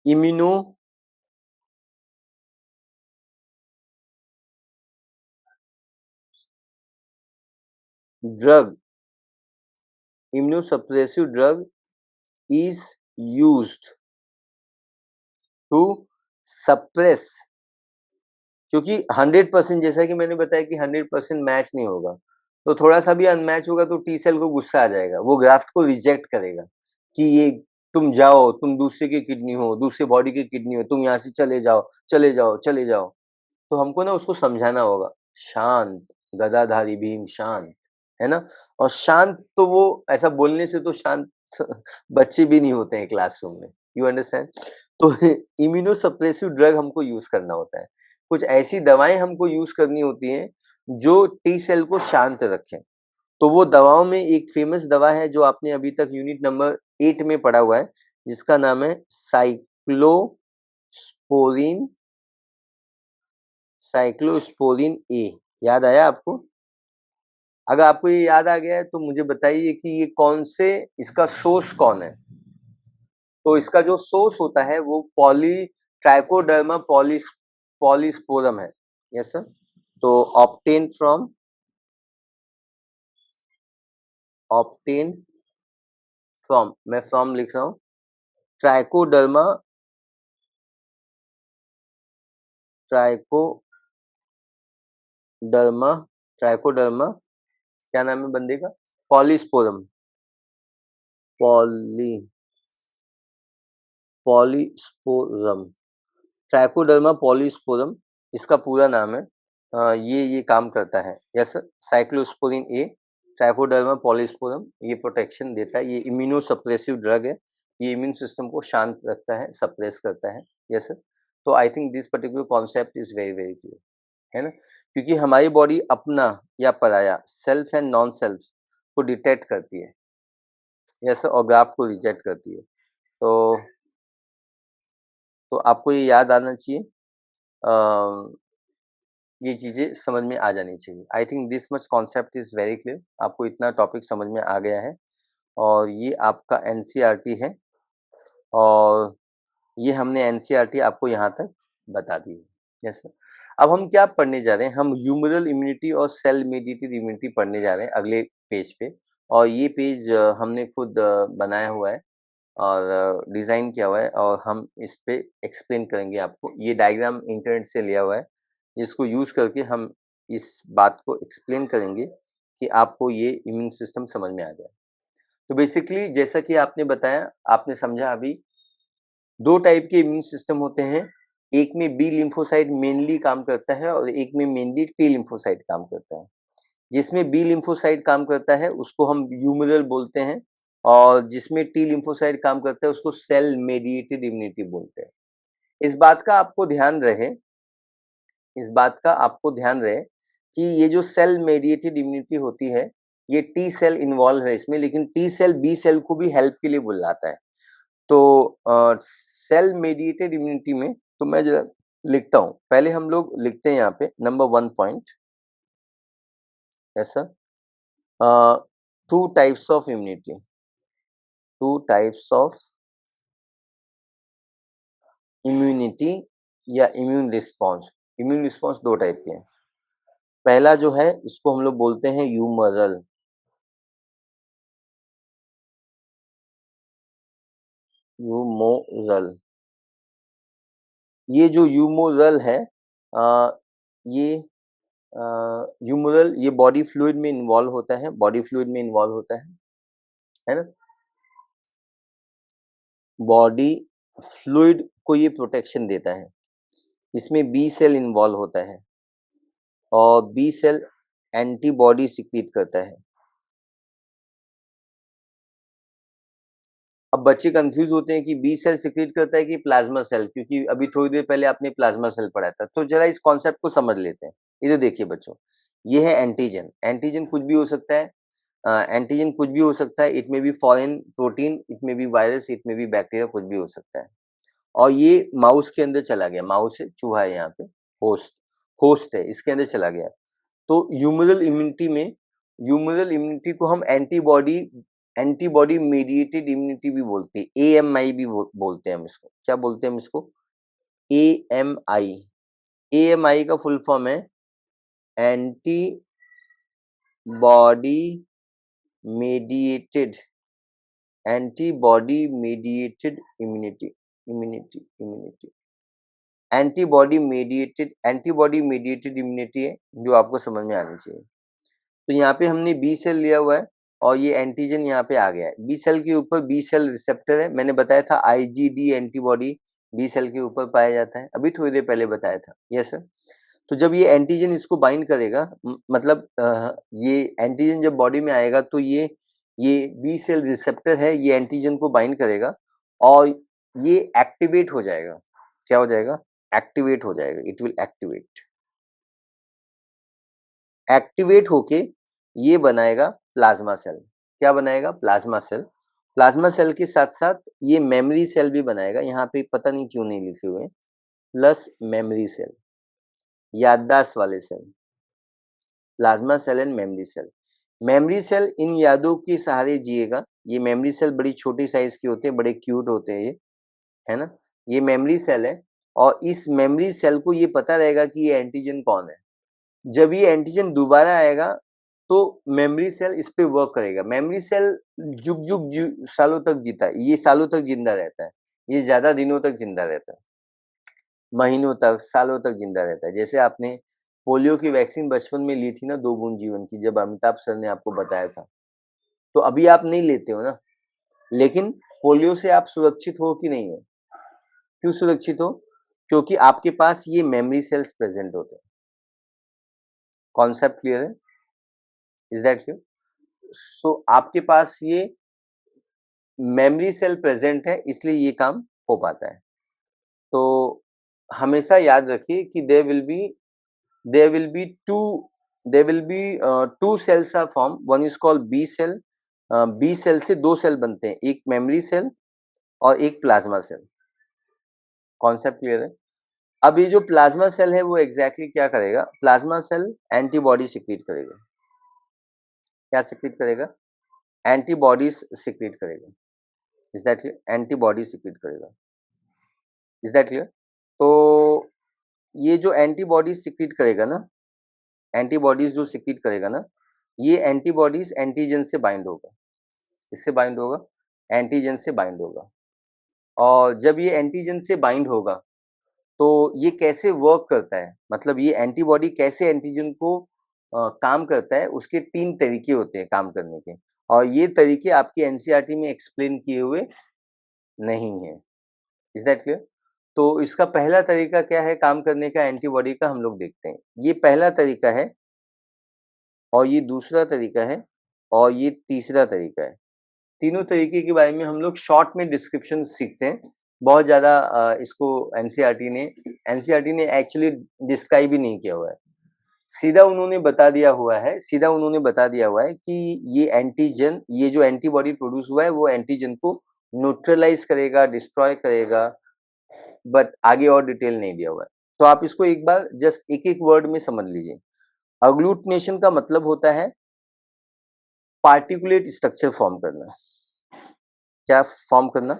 Immuno drug, immunosuppressive drug is used to suppress, क्योंकि 100%, जैसा कि मैंने बताया कि 100% मैच नहीं होगा, तो थोड़ा सा भी अनमैच होगा तो टी सेल को गुस्सा आ जाएगा, वो ग्राफ्ट को रिजेक्ट करेगा कि ये तुम जाओ, तुम दूसरे की किडनी हो, दूसरे बॉडी की किडनी हो, तुम यहाँ से चले जाओ, चले जाओ, चले जाओ। तो हमको ना उसको समझाना होगा, शांत, गदाधारी भीम शांत, है ना। और शांत तो वो ऐसा बोलने से तो शांत बच्चे भी नहीं होते हैं क्लासरूम में। You understand? तो इम्यूनो सप्रेसिव ड्रग हमको यूज करना होता है। कुछ ऐसी दवाएं हमको यूज करनी होती हैं जो टी सेल को शांत रखें। तो वो दवाओं में एक फेमस दवा है जो आपने अभी तक यूनिट नंबर 8 में पढ़ा हुआ है, जिसका नाम है साइक्लोस्पोरिन। साइक्लोस्पोरिन ए। याद आया आपको? अगर आपको ये याद आ गया है तो मुझे बताइए कि ये कौन से, इसका सोर्स कौन है? तो इसका जो सोर्स होता है वो ट्राइकोडर्मा पॉलीस्पोरम है। Yes sir. तो ऑब्टेन फ्रॉम ऑब्टेन फ्रॉम, मैं फ्रॉम लिख रहा हूँ, ट्राइकोडर्मा, ट्राइकोडर्मा, ट्राइकोडर्मा, क्या नाम है बंदे का, polysporum, poly polysporum, trichoderma polysporum इसका पूरा नाम है। ये काम करता है, यस, साइक्लोस्पोरिन ए, ट्राइकोडर्मा पॉलीस्पोरम, ये प्रोटेक्शन देता है, ये इम्यूनो सप्रेसिव ड्रग है, ये इम्यून सिस्टम को शांत रखता है, सप्रेस करता है, यस। तो I think this particular concept is very very clear, है ना, क्योंकि हमारी बॉडी अपना या पराया, सेल्फ एंड नॉन सेल्फ को डिटेक्ट करती है, यस, और ग्राफ को रिजेक्ट करती है। तो आपको ये याद आना चाहिए, ये चीज़ें समझ में आ जानी चाहिए। आई think this much concept is very clear, आपको इतना टॉपिक समझ में आ गया है, और ये आपका एनसीईआरटी है, और ये हमने एनसीईआरटी आपको यहाँ तक बता दी है। Yes sir. अब हम क्या पढ़ने जा रहे हैं, हम ह्यूमरल इम्यूनिटी और सेल मेडिएटेड इम्यूनिटी पढ़ने जा रहे हैं अगले पेज पे, और ये पेज हमने खुद बनाया हुआ है और डिज़ाइन किया हुआ है, और हम इस पे एक्सप्लेन करेंगे आपको। ये डायग्राम इंटरनेट से लिया हुआ है, जिसको यूज़ करके हम इस बात को एक्सप्लेन करेंगे कि आपको ये इम्यून सिस्टम समझ में आ जाए। तो बेसिकली जैसा कि आपने बताया, आपने समझा अभी, 2 टाइप के इम्यून सिस्टम होते हैं। एक में बी लिम्फोसाइट मेनली काम करता है और एक में मेनली टी लिम्फोसाइट काम करता है। जिसमें बी लिम्फोसाइट काम करता है उसको हम ह्यूमरल बोलते हैं, और जिसमें टी लिम्फोसाइट काम करता है उसको सेल मेडिएटेड इम्यूनिटी बोलते हैं। इस बात का आपको ध्यान रहे, इस बात का आपको ध्यान रहे कि ये जो सेल मेडिएटेड इम्यूनिटी होती है, ये टी सेल इन्वॉल्व है इसमें, लेकिन टी सेल बी सेल को भी हेल्प के लिए बुलाता है। तो सेल मेडिएटेड इम्यूनिटी में, तो मैं जरा लिखता हूँ, पहले हम लोग लिखते हैं यहाँ पे नंबर 1 पॉइंट, ऐसा, two types of immunity, two types of immunity या इम्यून रिस्पॉन्स 2 टाइप के हैं। पहला जो है इसको हम लोग बोलते हैं ह्यूमरल, ह्यूमोरल। ये जो ह्यूमोरल है, ये ह्यूमरल, ये बॉडी फ्लूइड में इन्वॉल्व होता है, बॉडी फ्लूइड में इन्वॉल्व होता है ना, बॉडी फ्लूइड को ये प्रोटेक्शन देता है। इसमें बी सेल इन्वॉल्व होता है, और बी सेल एंटीबॉडी सिक्रीट करता है। अब बच्चे कंफ्यूज होते हैं कि बी सेल सिक्रीट करता है कि प्लाज्मा सेल, क्योंकि अभी थोड़ी देर पहले आपने प्लाज्मा सेल पढ़ा था। तो जरा इस कॉन्सेप्ट को समझ लेते हैं। इधर देखिए बच्चों, ये है एंटीजन, एंटीजन कुछ भी हो सकता है, एंटीजन कुछ भी हो सकता है, इट में बी फॉरेन प्रोटीन, इट में बी वायरस, इट में बी बैक्टीरिया, कुछ भी हो सकता है। और ये माउस के अंदर चला गया, माउस है, चूहा है यहाँ पे, होस्ट, होस्ट है, इसके अंदर चला गया। तो ह्यूमरल इम्यूनिटी में, ह्यूमरल इम्यूनिटी को हम एंटीबॉडी, एंटीबॉडी मेडिएटेड इम्यूनिटी भी बोलते हैं, एएमआई भी बोलते हैं हम इसको। क्या बोलते हैं हम इसको? एएमआई। एएमआई का फुल फॉर्म है anti body mediated, antibody mediated immunity, immunity, antibody mediated immunity है, जो आपको समझ में आनी चाहिए। तो यहाँ पे हमने बी सेल लिया हुआ है, और ये एंटीजन यहाँ पे आ गया है। बी सेल के ऊपर बी सेल रिसेप्टर है, मैंने बताया था आईजीडी एंटीबॉडी बी सेल के ऊपर पाया जाता है, अभी थोड़ी देर पहले बताया था। Yes sir. तो जब ये एंटीजन इसको बाइंड करेगा, मतलब ये एंटीजन जब बॉडी में आएगा, तो ये बी सेल रिसेप्टर है, ये एंटीजन को बाइंड करेगा और ये एक्टिवेट हो जाएगा। क्या हो जाएगा? एक्टिवेट हो जाएगा, इट विल एक्टिवेट, एक्टिवेट होके ये बनाएगा प्लाज्मा सेल। क्या बनाएगा? Plasma cell. प्लाज्मा सेल के साथ साथ ये मेमोरी सेल भी बनाएगा, यहाँ पे पता नहीं क्यों नहीं लिखे हुए, प्लस मेमोरी सेल, याददाश्त वाले cell, plasma cell and memory cell. Memory cell इन यादों के सहारे जिएगा। ये मेमोरी सेल बड़ी छोटी साइज के होते हैं, बड़े क्यूट होते हैं ये, है ना। ये मेमोरी सेल है, और इस मेमोरी सेल को ये पता रहेगा कि ये एंटीजन कौन है। जब ये एंटीजन दोबारा आएगा, तो मेमोरी सेल इस पे वर्क करेगा। मेमोरी सेल जुग-जुग जू सालों तक जीता है, ये सालों तक जिंदा रहता है, ये ज़्यादा दिनों तक जिंदा रहता है, महीनों तक, सालों तक जिंदा रहता है। जैसे आपने पोलियो की वैक्सीन बचपन में ली थी ना 2 बूंद जीवन की, जब अमिताभ सर ने आपको बताया था, तो अभी आप नहीं लेते हो ना, लेकिन पोलियो से आप सुरक्षित हो कि नहीं हो? क्यों सुरक्षित हो? क्योंकि आपके पास ये मेमोरी सेल्स प्रेज़ेंट होते हैं। कॉन्सेप्ट क्लियर है? Is that clear? सो आपके पास ये मेमोरी सेल प्रेज़ेंट है, इसलिए ये काम हो पाता है। तो हमेशा याद रखिए कि there will be two there will be 2 cells are form, one is called B cell. B cell से 2 सेल बनते हैं, एक मेमोरी सेल और एक प्लाज्मा सेल। कॉन्सेप्ट क्लियर है? अब ये जो प्लाज्मा सेल है वो एग्ज़ैक्टली क्या करेगा? प्लाज्मा सेल एंटीबॉडी सिक्रीट करेगा। क्या सिक्रीट करेगा? एंटीबॉडीज़ सिक्रीट करेगा। Is that clear? Antibody secrete करेगा। Is that clear? तो ये जो एंटीबॉडीज़ सिक्रीट करेगा ना, एंटीबॉडीज़ जो सिक्रीट करेगा ना, ये एंटीबॉडीज़ एंटीजन से बाइंड होगा। किससे बाइंड होगा? एंटीजन से बाइंड होगा। और जब ये एंटीजन से बाइंड होगा, तो ये कैसे वर्क करता है? मतलब ये एंटीबॉडी कैसे एंटीजन को काम करता है, उसके 3 तरीके होते हैं काम करने के, और ये तरीके आपके एनसीईआरटी में एक्सप्लेन किए हुए नहीं हैं। Is that clear? तो इसका पहला तरीका क्या है काम करने का एंटीबॉडी का, हम लोग देखते हैं। ये पहला तरीका है, और ये दूसरा तरीका है, और ये तीसरा तरीका है। तीनों तरीके के बारे में हम लोग शॉर्ट में डिस्क्रिप्शन सीखते हैं। बहुत ज़्यादा इसको एनसीईआरटी ने एक्चुअली डिस्क्राइब ही नहीं किया हुआ है। सीधा उन्होंने बता दिया हुआ है कि ये एंटीजन, ये जो एंटीबॉडी प्रोड्यूस हुआ है, वो एंटीजन को न्यूट्रलाइज़ करेगा, डिस्ट्रॉय करेगा, बट आगे और डिटेल नहीं दिया हुआ है। तो आप इसको एक बार जस्ट एक-एक वर्ड में समझ लीजिए। अग्लूटिनेशन का मतलब होता है पार्टिकुलेट स्ट्रक्चर फॉर्म करना। क्या फॉर्म करना?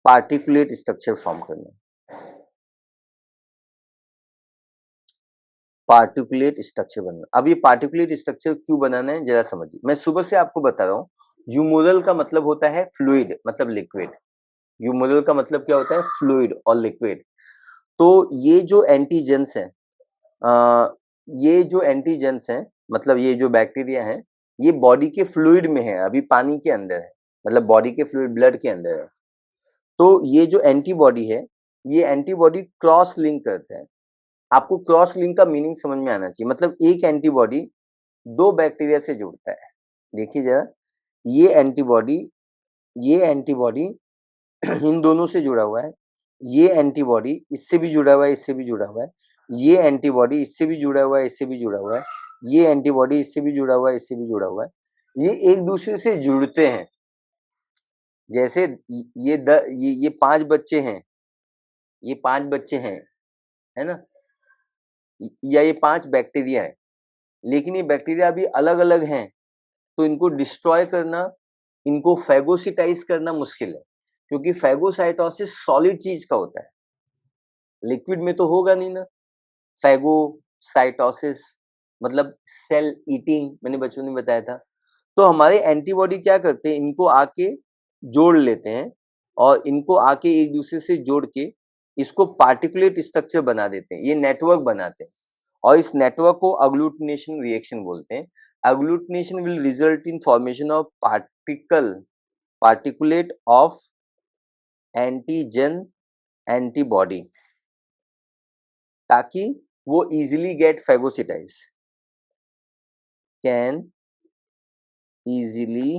पार्टिकुलेट स्ट्रक्चर फॉर्म करना। पार्टिकुलेट स्ट्रक्चर बनना। अब ये पार्टिकुलेट स्ट्रक्चर क्यों बनाना है जरा समझिए। मैं सुबह से आपको बता रहा हूँ, ह्यूमोरल का मतलब होता है फ्लूइड, मतलब लिक्विड। ह्यूमोरल का मतलब क्या होता है? फ्लूइड और लिक्विड। तो ये जो एंटीजेंस हैं, अ, ये जो एंटीजेंस हैं, मतलब ये जो बैक्टीरिया हैं, ये बॉडी के फ्लूइड में है, अभी पानी के अंदर है, मतलब बॉडी के फ्लूइड ब्लड के अंदर है। तो ये जो एंटीबॉडी है, ये एंटीबॉडी क्रॉस लिंक करते हैं। आपको क्रॉस लिंक का मीनिंग समझ में आना चाहिए। मतलब एक एंटीबॉडी 2 बैक्टीरिया से जुड़ता है। देखिए ज़रा, ये एंटीबॉडी ये एंटीबॉडी इन दोनों से जुड़ा हुआ है। ये एंटीबॉडी इससे भी जुड़ा हुआ है, इससे भी जुड़ा हुआ है। ये एंटीबॉडी इससे भी जुड़ा हुआ है, इससे भी जुड़ा हुआ है। ये एंटीबॉडी इससे भी जुड़ा हुआ है, इससे भी जुड़ा हुआ है। ये एक-दूसरे से जुड़ते हैं। जैसे ये 5 बच्चे हैं, ये 5 बच्चे हैं, है ना? या ये 5 बैक्टीरिया हैं, लेकिन ये बैक्टीरिया अभी अलग-अलग हैं, तो इनको डिस्ट्रॉय करना, इनको फैगोसिटाइज़ करना मुश्किल है, क्योंकि फैगोसाइटोसिस सॉलिड चीज़ का होता है, लिक्विड में तो होगा नहीं ना। फैगोसाइटोसिस मतलब सेल ईटिंग, मैंने बचपन में बताया था। तो हमारे एंटीबॉडी क्या करते हैं, इनको आके जोड़ लेते हैं, और इनको आके एक-दूसरे से जोड़ के इसको पार्टिकुलेट स्ट्रक्चर बना देते हैं, ये नेटवर्क बनाते हैं, और इस नेटवर्क को अग्लूटिनेशन रिएक्शन बोलते हैं। Agglutination will result in formation of particulate of antigen antibody, ताकि वो easily get phagocytise, can easily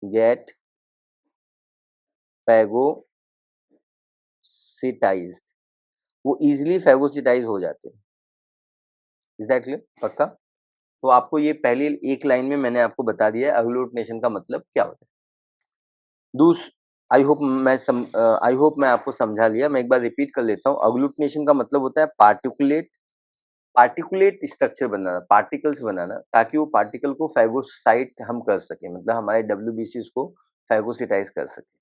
get phagocytised, वो इजीली फैगोसिटाइज हो जाते हैं। Is that clear? पक्का? तो आपको ये पहली एक लाइन में मैंने आपको बता दिया है अग्लूटिनेशन का मतलब क्या होता है। दूस आई होप मैं आपको समझा लिया। मैं एक बार रिपीट कर लेता हूँ। अग्लूटिनेशन का मतलब होता है पार्टिकुलेट स्ट्रक्चर बनाना, पार्टिकल्स बनाना, ताकि वो पार्टिकल को फैगोसाइट हम कर सकें, मतलब हमारे डब्ल्यूबीसी उसको फैगोसिटाइज कर सके।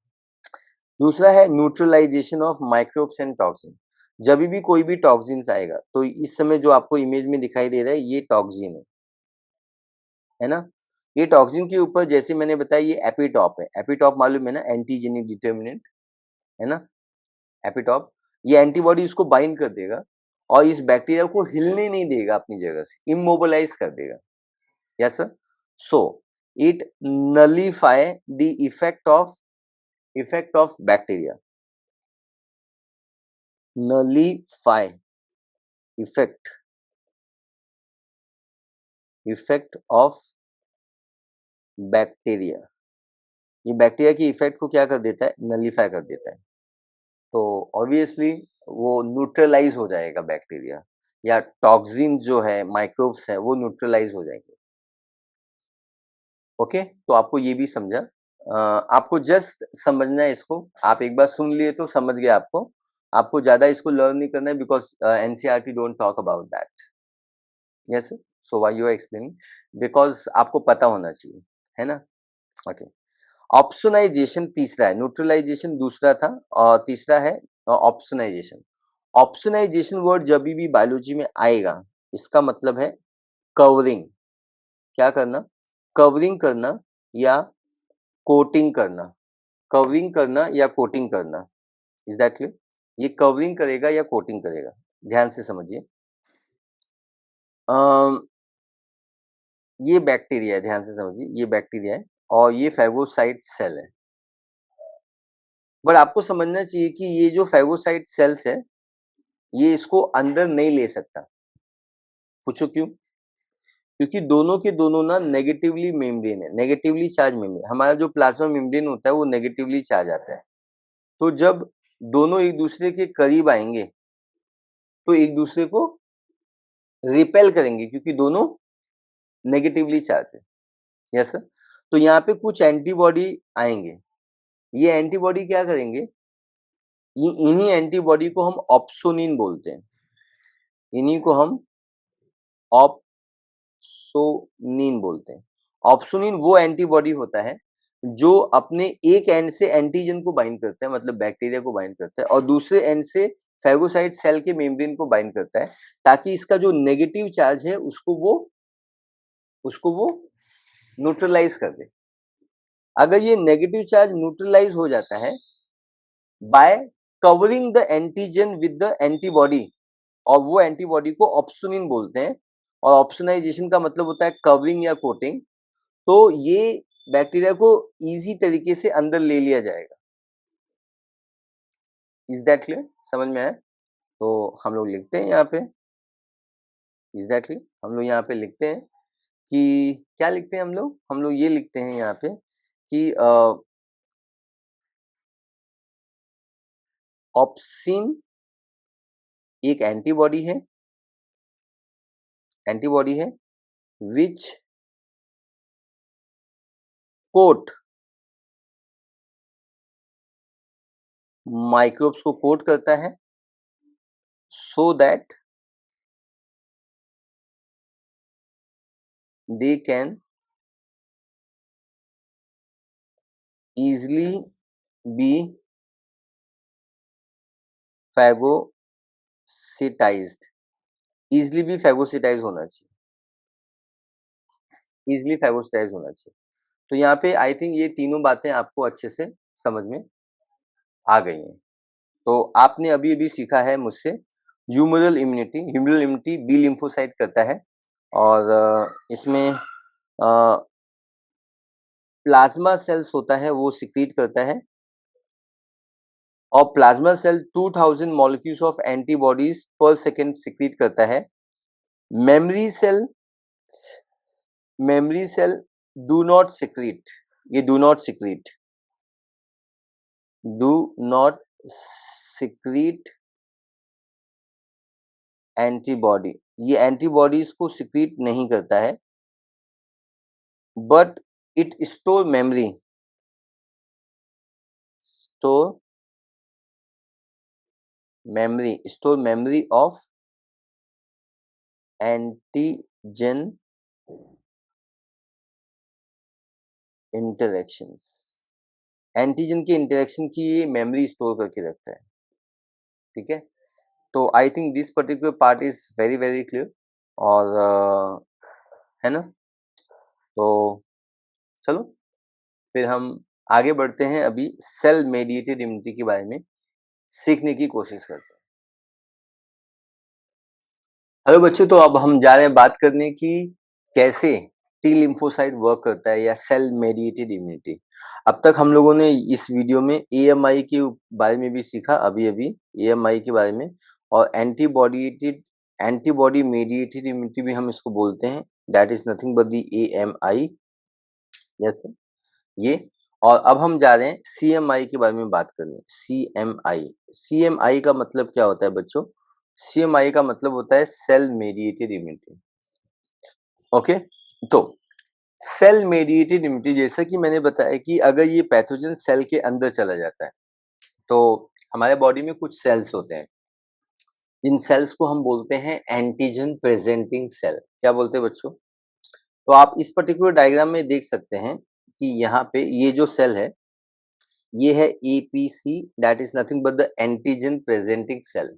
दूसरा है neutralization of microbes and toxin. जब भी कोई भी टॉक्सिन्स आएगा, तो इस समय जो आपको इमेज में दिखाई दे रहा है, ये टॉक्सिन है। है ना? ये टॉक्सिन के ऊपर जैसे मैंने बताया ये एपिटॉप है, एपिटॉप मालूम है ना, एंटीजेनिक डिटर्मिनेंट, है ना? एपिटॉप, ये एंटीबॉडी इसको बाइंड कर देगा और इस बैक्टीरिया को हिलने नहीं देगा अपनी जगह से, इमोबिलाइज कर देगा। Yes sir? So it nullify the effect of bacteria, nullify effect effect of bacteria, ये बैक्टीरिया की इफेक्ट को क्या कर देता है, नलीफाई कर देता है। तो ऑब्वियसली वो न्यूट्रलाइज हो जाएगा बैक्टीरिया, या टॉक्सिन जो है, माइक्रोब्स है, वो न्यूट्रलाइज हो जाएंगे। ओके, तो आपको ये भी समझा। आपको जस्ट समझना है इसको, आप एक बार सुन लिए तो समझ गए। आपको ज्यादा इसको लर्न नहीं करना है, because NCERT don't talk about that. Yes, so why you are explaining, because आपको पता होना चाहिए, है ना? ओके, ऑप्सोनाइजेशन तीसरा है, न्यूट्रलाइजेशन दूसरा था, और तीसरा है ऑप्सोनाइजेशन। ऑप्सोनाइजेशन वर्ड जब भी बायोलॉजी में आएगा, इसका मतलब है कवरिंग। क्या करना? कवरिंग करना या कोटिंग करना, कवरिंग करना या कोटिंग करना। Is that clear? ये कवरिंग करेगा या कोटिंग करेगा, ध्यान से समझिए। अम, ये बैक्टीरिया है, ध्यान से समझिए, ये बैक्टीरिया है और ये फेगोसाइट सेल है। बट आपको समझना चाहिए कि ये जो फेगोसाइट सेल्स है, ये इसको अंदर नहीं ले सकता। पूछो क्यों? क्योंकि दोनों के दोनों ना नेगेटिवली मेम्ब्रेन है, नेगेटिवली चार्ज मेम्ब्रेन। हमारा जो प्लाज्मा मेम्ब्रेन होता है वो नेगेटिवली चार्ज आता है। तो जब दोनों एक दूसरे के करीब आएंगे तो एक दूसरे को रिपेल करेंगे, क्योंकि दोनों नेगेटिवली चार्ज है। Yes sir? तो यहाँ पे कुछ एंटीबॉडी आएंगे, ये एंटीबॉडी क्या करेंगे, ये इन्हीं एंटीबॉडी को हम ऑप्सोनिन बोलते हैं, इन्हीं को हम ऑप्सोनिन बोलते हैं। ऑप्सोनिन वो एंटीबॉडी होता है जो अपने एक एंड से एंटीजन को बाइंड करता है, मतलब बैक्टीरिया को बाइंड करता है, और दूसरे एंड से फेगोसाइट सेल के मेम्ब्रेन को बाइंड करता है, ताकि इसका जो नेगेटिव चार्ज है उसको वो न्यूट्रलाइज कर दे। अगर ये नेगेटिव चार्ज न्यूट्रलाइज हो जाता है bye covering the antigen with the antibody, और वो एंटीबॉडी को ऑप्सोनिन बोलते हैं, और ऑप्सोनाइजेशन का मतलब होता है कवरिंग या कोटिंग। तो ये बैक्टीरिया को इजी तरीके से अंदर ले लिया जाएगा। Is that clear? समझ में आया? तो हम लोग लिखते हैं यहाँ पे, इज दैट क्लियर? हम लोग यहाँ पे लिखते हैं कि क्या लिखते हैं हम लोग ये लिखते हैं यहाँ पे कि ऑप्सिन एक एंटीबॉडी है विच कोट, माइक्रोब्स को कोट करता है, so that they can easily be phagocytized, easily भी phagocytized होना चाहिए, easily phagocytized होना चाहिए। तो यहाँ पे आई थिंक ये तीनों बातें आपको अच्छे से समझ में आ गई हैं। तो आपने अभी अभी सीखा है मुझसे ह्यूमरल इम्यूनिटी बी लिम्फोसाइट करता है, और इसमें प्लाज्मा सेल्स होता है वो सिक्रीट करता है, और plasma cell 2000 molecules of antibodies per second secrete करता है। Memory cell do not secrete, ये डू नॉट सिक्रीट एंटीबॉडी, ये एंटीबॉडीज को सिक्रीट नहीं करता है, but it store memory of antigen interactions, antigen के इंटरेक्शन की ये मेमोरी स्टोर करके रखता है। ठीक है, तो I think this particular part is very very clear, और है ना? तो चलो फिर हम आगे बढ़ते हैं, अभी सेल मेडिएटेड इम्यूनिटी के बारे में सीखने की कोशिश करते हैं। हेलो बच्चों, तो अब हम जा रहे हैं बात करने की कैसे टी लिम्फोसाइट वर्क करता है या सेल मेडिएटेड इम्यूनिटी। अब तक हम लोगों ने इस वीडियो में एएमआई के बारे में भी सीखा, अभी अभी एएमआई के बारे में, और एंटीबॉडी मेडिएटेड इम्यूनिटी भी हम इसको बोलते हैं, that is nothing but the AMI. Yes, ये। और अब हम जा रहे हैं सीएमआई के बारे में बात करने। सीएमआई, सीएमआई का मतलब क्या होता है बच्चों? सीएमआई का मतलब होता है सेल मेडिएटेड इम्यूनिटी। ओके, तो सेल मेडिएटेड इम्यूनिटी, जैसा कि मैंने बताया कि अगर ये पैथोजन सेल के अंदर चला जाता है तो हमारे बॉडी में कुछ सेल्स होते हैं, इन सेल्स को हम बोलते हैं एंटीजन प्रेजेंटिंग सेल। क्या बोलते हैं बच्चों? तो आप इस पर्टिकुलर डायग्राम में देख सकते हैं कि यहाँ पे ये जो सेल है, ये है APC, that is nothing but the antigen presenting cell.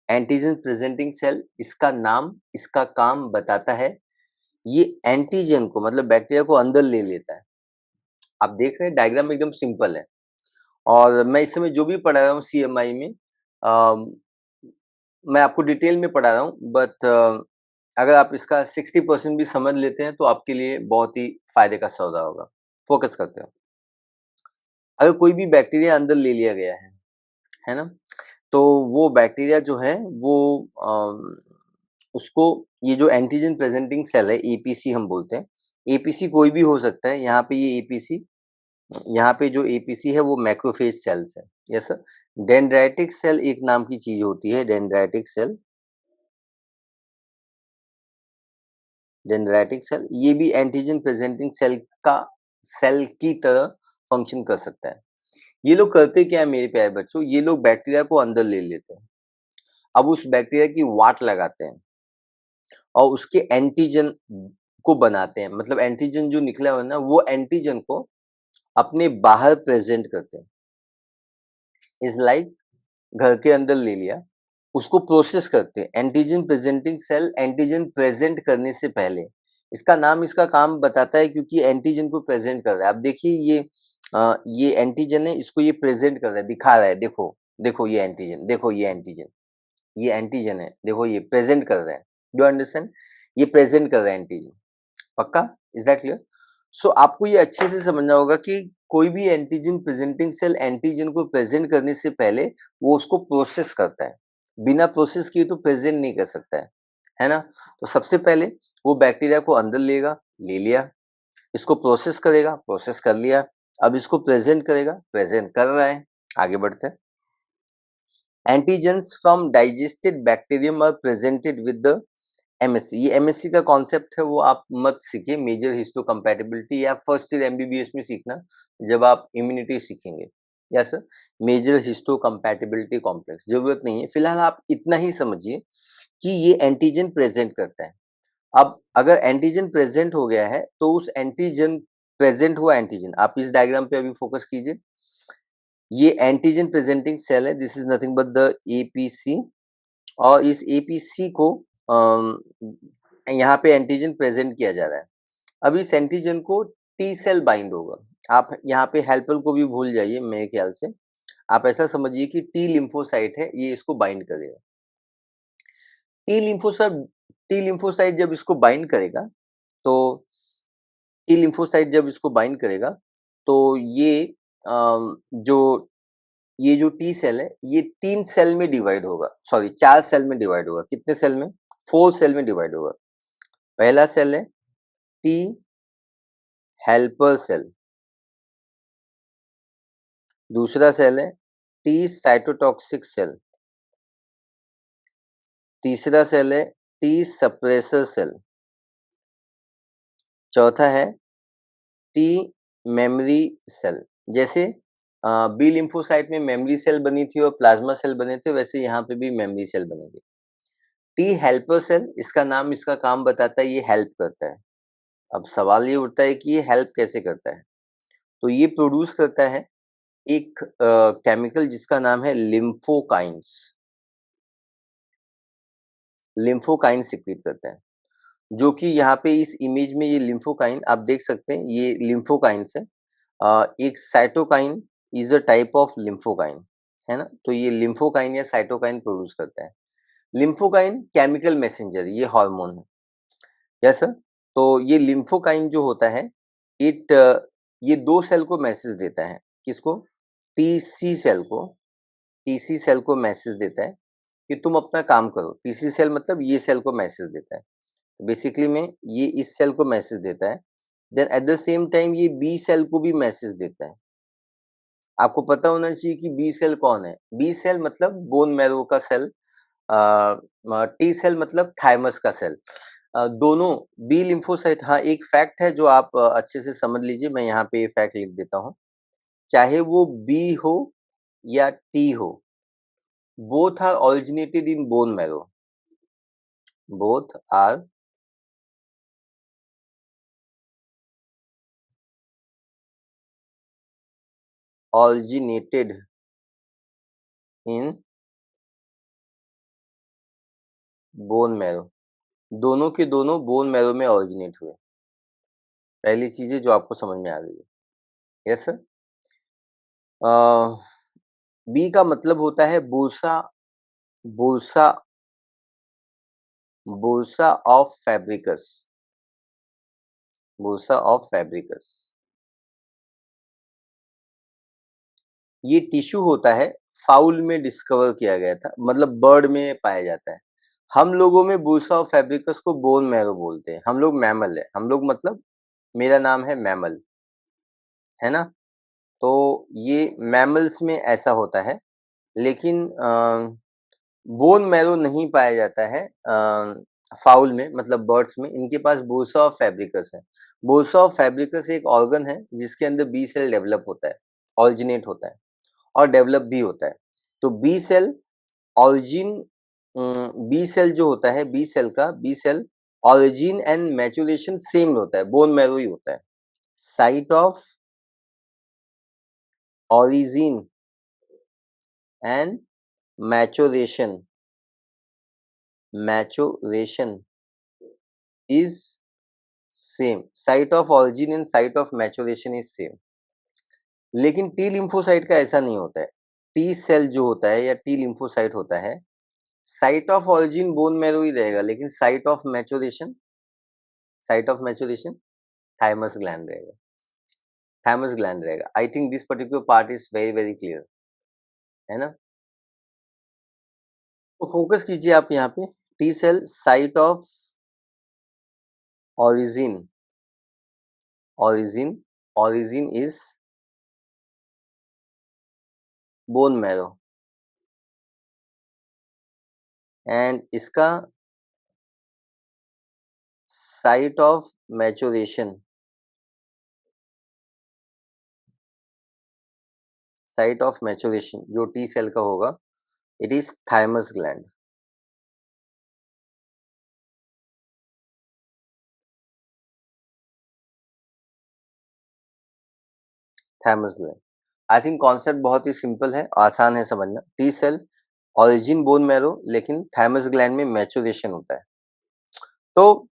Antigen presenting cell, इसका नाम इसका काम बताता है। ये एंटीजन को, मतलब बैक्टीरिया को अंदर ले लेता है। आप देख रहे हैं डायग्राम एकदम सिंपल है। और मैं इस समय जो भी पढ़ा रहा हूँ सीएमआई में, मैं आपको डिटेल में पढ़ा रहा हूँ, बट अगर आप इसका 60% भी समझ लेते हैं तो आपके लिए बहुत ही फायदे का सौदा होगा। फोकस करते हो। अगर कोई भी बैक्टीरिया अंदर ले लिया गया है ना? तो वो बैक्टीरिया जो है वो उसको, ये जो एंटीजन प्रेजेंटिंग सेल है, एपीसी हम बोलते हैं। एपीसी कोई भी हो सकता है। यहाँ पे ये एपीसी, यहाँ पे जो एपीसी है वो मैक्रोफेज सेल्स है। Yes sir. डेंड्राइटिक सेल एक नाम की चीज होती है, डेंड्राइटिक सेल। डेंड्राइटिक सेल ये भी एंटीजन प्रेजेंटिंग सेल का, सेल की तरह फंक्शन कर सकता है। ये लोग करते क्या है मेरे प्यारे बच्चों? ये लोग बैक्टीरिया को अंदर ले लेते हैं। अब उस बैक्टीरिया की वाट लगाते हैं और उसके एंटीजन को बनाते हैं। मतलब एंटीजन जो निकला हुआ है ना, वो एंटीजन को अपने बाहर प्रेजेंट करते हैं। इज लाइक घर के अंदर ले लिया, उसको प्रोसेस करते हैं। Antigen presenting cell antigen present करने से पहले, इसका नाम इसका काम बताता है क्योंकि एंटीजन को प्रेजेंट कर रहा है। अब देखिए ये एंटीजन है, इसको ये प्रेजेंट कर रहा है, दिखा रहा है। देखो देखो ये एंटीजन, देखो ये एंटीजन, ये एंटीजन है, देखो ये प्रेजेंट कर रहा है। Do understand? ये प्रेजेंट कर रहा है एंटीजन। पक्का? Is that clear? सो आपको ये अच्छे से समझना होगा कि कोई भी एंटीजन प्रेजेंटिंग सेल एंटीजन को प्रेजेंट करने से पहले वो उसको प्रोसेस करता है। बिना प्रोसेस किए तो प्रेजेंट नहीं कर सकता है ना? तो सबसे पहले वो बैक्टीरिया को अंदर लेगा, ले लिया, इसको प्रोसेस करेगा, प्रोसेस कर लिया, अब इसको प्रेजेंट करेगा, प्रेजेंट कर रहा है। आगे बढ़ते हैं। Antigens from digested bacterium are presented with the MHC. ये एमएससी का कॉन्सेप्ट है, वो आप मत सीखिए। मेजर हिस्टो कंपैटिबिलिटी या फर्स्ट ईयर एमबीबीएस में सीखना, जब आप इम्यूनिटी सीखेंगे। Yes sir. Major histocompatibility complex जरूरत नहीं है, फिलहाल आप इतना ही समझिए कि ये एंटीजन प्रेजेंट करता है। अब अगर एंटीजन प्रेजेंट हो गया है तो उस एंटीजन, प्रेजेंट हुआ एंटीजन, आप इस डायग्राम पे अभी फोकस कीजिए। ये एंटीजन प्रेजेंटिंग सेल है, this is nothing but the APC. और इस एपीसी को यहाँ पे एंटीजन प्रेजेंट किया जा रहा है। अब इस एंटीजन को टी सेल बाइंड होगा। आप यहाँ पे हेल्पर को भी भूल जाइए मेरे ख्याल से। आप ऐसा समझिए कि टी लिम्फोसाइट है, ये इसको बाइंड करेगा। टी लिम्फोसाइट, टी लिम्फोसाइट जब इसको बाइंड करेगा तो टी लिम्फोसाइट जब इसको बाइंड करेगा तो जो ये जो टी सेल है ये 3 सेल में डिवाइड होगा, सॉरी 4 सेल में डिवाइड होगा। कितने सेल में? 4 सेल में डिवाइड होगा। पहला सेल है टी हेल्पर सेल, दूसरा सेल है टी साइटोटॉक्सिक सेल, तीसरा सेल है टी सप्रेसर सेल, चौथा है टी मेमोरी सेल। जैसे बी लिम्फोसाइट में मेमोरी सेल बनी थी और प्लाज्मा सेल बने थे, वैसे यहाँ पे भी मेमोरी सेल बनेगी। टी हेल्पर सेल, इसका नाम इसका काम बताता है, ये हेल्प करता है। अब सवाल ये उठता है कि ये हेल्प कैसे करता है? तो ये प्रोड्यूस करता है एक केमिकल जिसका नाम है लिम्फोकाइंस। लिम्फोकाइन सिक्रीट करता है। जो कि यहाँ पे इस इमेज में ये लिम्फोकाइन आप देख सकते हैं, ये लिम्फोकाइन्स है। एक cytokine is a type of lymphokine, है ना? तो ये लिम्फोकाइन या साइटोकाइन प्रोड्यूस करता है। लिम्फोकाइन केमिकल मैसेंजर, ये हार्मोन है। Yes sir. तो ये लिम्फोकाइन जो होता है, इट ये दो सेल को मैसेज देता है। किसको? टीसी सेल को। टीसी सेल को मैसेज देता है कि तुम अपना काम करो। टीसी सेल मतलब ये सेल को मैसेज देता है। बेसिकली में ये इस सेल को मैसेज देता है। Then at the same time ये बी सेल को भी मैसेज देता है। आपको पता होना चाहिए कि बी सेल कौन है। बी सेल मतलब बोन मैरो का सेल। टी सेल मतलब थाइमस का सेल। दोनों बी लिम्फोसाइट। हाँ, एक फैक्ट है जो आप अच्छे से समझ लीजिए, मैं यहाँ पे ये फैक्ट लिख देता हूँ। चाहे वो बी हो या टी हो, both are originated in bone marrow. Both are originated in bone marrow. दोनों के दोनों बोन मैरो में ओरिजिनेट हुए। पहली चीज है जो आपको समझ में आ गई है। Yes sir. बी का मतलब होता है bursa. Bursa. Bursa of Fabricius. Bursa of Fabricius. ये टिश्यू होता है, फाउल में डिस्कवर किया गया था, मतलब बर्ड में पाया जाता है। हम लोगों में बूसा ऑफ फैब्रिकस को बोन मैरो बोलते हैं। हम लोग मैमल है। हम लोग मतलब मेरा नाम है मैमल, है ना? तो ये मैमल्स में ऐसा होता है, लेकिन बोन मैरो नहीं पाया जाता है फाउल में, मतलब बर्ड्स में। इनके पास बूसा ऑफ फैब्रिकस है। बूसा ऑफ फैब्रिकस एक ऑर्गन है जिसके अंदर बी सेल डेवलप होता है, ऑरिजिनेट होता है और डेवलप भी होता है। तो B cell origin, B cell जो होता है, बी सेल का B cell origin and maturation same होता है, बोन मैरो ही होता है। Site of origin and maturation is same. Site of origin and site of maturation is same. लेकिन टी लिम्फोसाइट का ऐसा नहीं होता है। टी सेल जो होता है या टी लिम्फोसाइट होता है, site of origin bone marrow ही रहेगा, लेकिन site of maturation thymus gland रहेगा। थाइमस ग्लैंड रहेगा। I think this particular part is very very clear, है ना? तो फोकस कीजिए आप यहाँ पे। T cell site of origin origin is bone marrow and इसका site of maturation, site of maturation जो टी सेल का होगा, it is thymus gland. Thymus gland. I think concept बहुत ही सिंपल है, आसान है समझना। T cell origin bone marrow, लेकिन थाइमस ग्लैंड में मैचुरेशन होता है। तो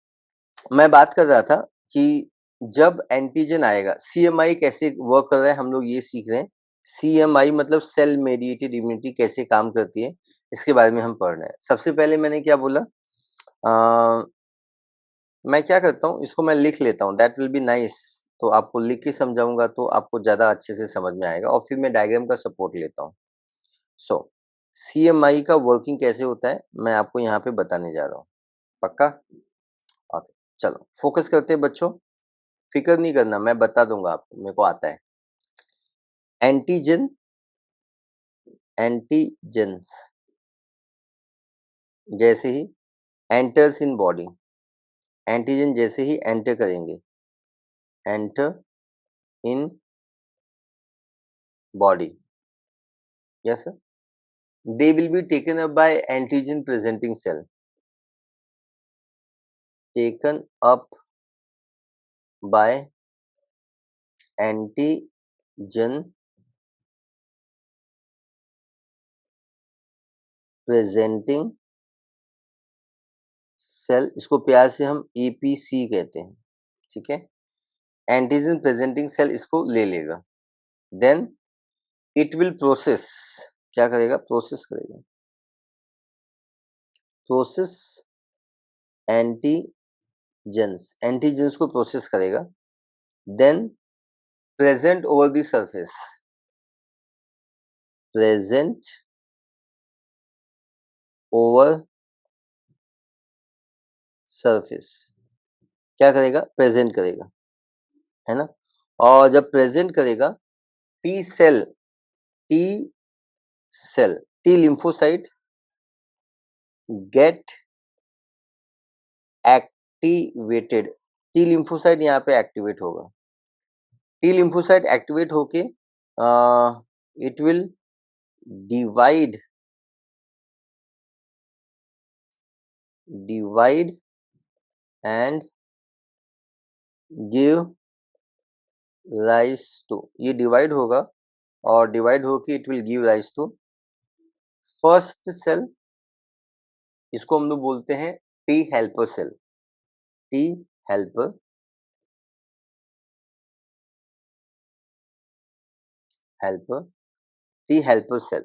मैं बात कर रहा था कि जब एंटीजन आएगा, सीएमआई कैसे वर्क कर रहा है हम लोग ये सीख रहे हैं। सीएमआई मतलब सेल मेडिएटेड इम्यूनिटी कैसे काम करती है, इसके बारे में हम पढ़ रहे हैं। सबसे पहले मैंने क्या बोला, मैं क्या करता हूँ, इसको मैं लिख लेता हूँ, दैट विल बी नाइस। तो आपको लिख के समझाऊंगा तो आपको ज्यादा अच्छे से समझ में आएगा, और फिर मैं डायग्राम का सपोर्ट लेता हूँ। सो सीएमआई का वर्किंग कैसे होता है मैं आपको यहाँ पे बताने जा रहा हूँ। पक्का? ओके, चलो फोकस करते हैं बच्चों। फिक्र नहीं करना, मैं बता दूंगा आपको, मेरे को आता है। एंटीजन, एंटीजेंस जैसे he enters in body, antigen जैसे ही एंटर करेंगे, enter in body, yes sir, they will be taken up by antigen presenting cell, taken up by antigen presenting cell, इसको प्यार से हम एपीसी कहते हैं, ठीक है। एंटीजन प्रेजेंटिंग सेल इसको ले लेगा, देन इट विल प्रोसेस, क्या करेगा, प्रोसेस करेगा, प्रोसेस एंटीजेंस को प्रोसेस करेगा, then present over the surface, present over surface, क्या करेगा, प्रेजेंट करेगा, है ना। और जब प्रेजेंट करेगा, T cell, T cell, T lymphocyte get activated, T lymphocyte यहाँ पे एक्टिवेट होगा, टी लिम्फोसाइट एक्टिवेट होके it will divide and give rise to, ये डिवाइड होगा और डिवाइड होके it will give rise to first cell, इसको हम लोग बोलते हैं T helper cell, T helper T helper cell.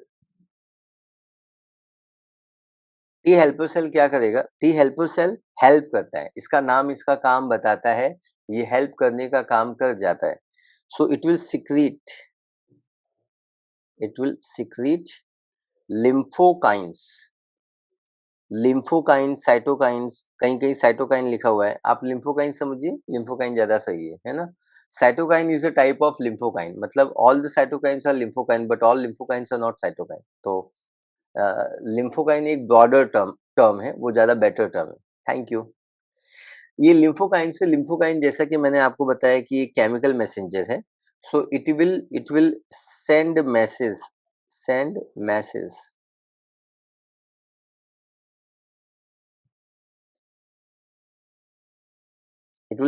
T helper cell क्या करेगा, टी हेल्पर सेल हेल्प करता है, इसका नाम इसका काम बताता है, ये हेल्प करने का काम कर जाता है। So it will secrete lymphokines, cytokines, कहीं कहीं साइटोकाइन लिखा हुआ है, आप लिम्फोकाइन समझिए, लिम्फोकाइन ज्यादा सही है ना। Cytokine is a type of lymphokine, मतलब all the cytokines are lymphokine but all lymphokines are not cytokine. तो लिम्फोकाइन एक ब्रॉडर टर्म है, वो ज्यादा बेटर टर्म है। Thank you. ये लिम्फोकाइन जैसा कि मैंने आपको बताया कि ये केमिकल मैसेंजर है, so it will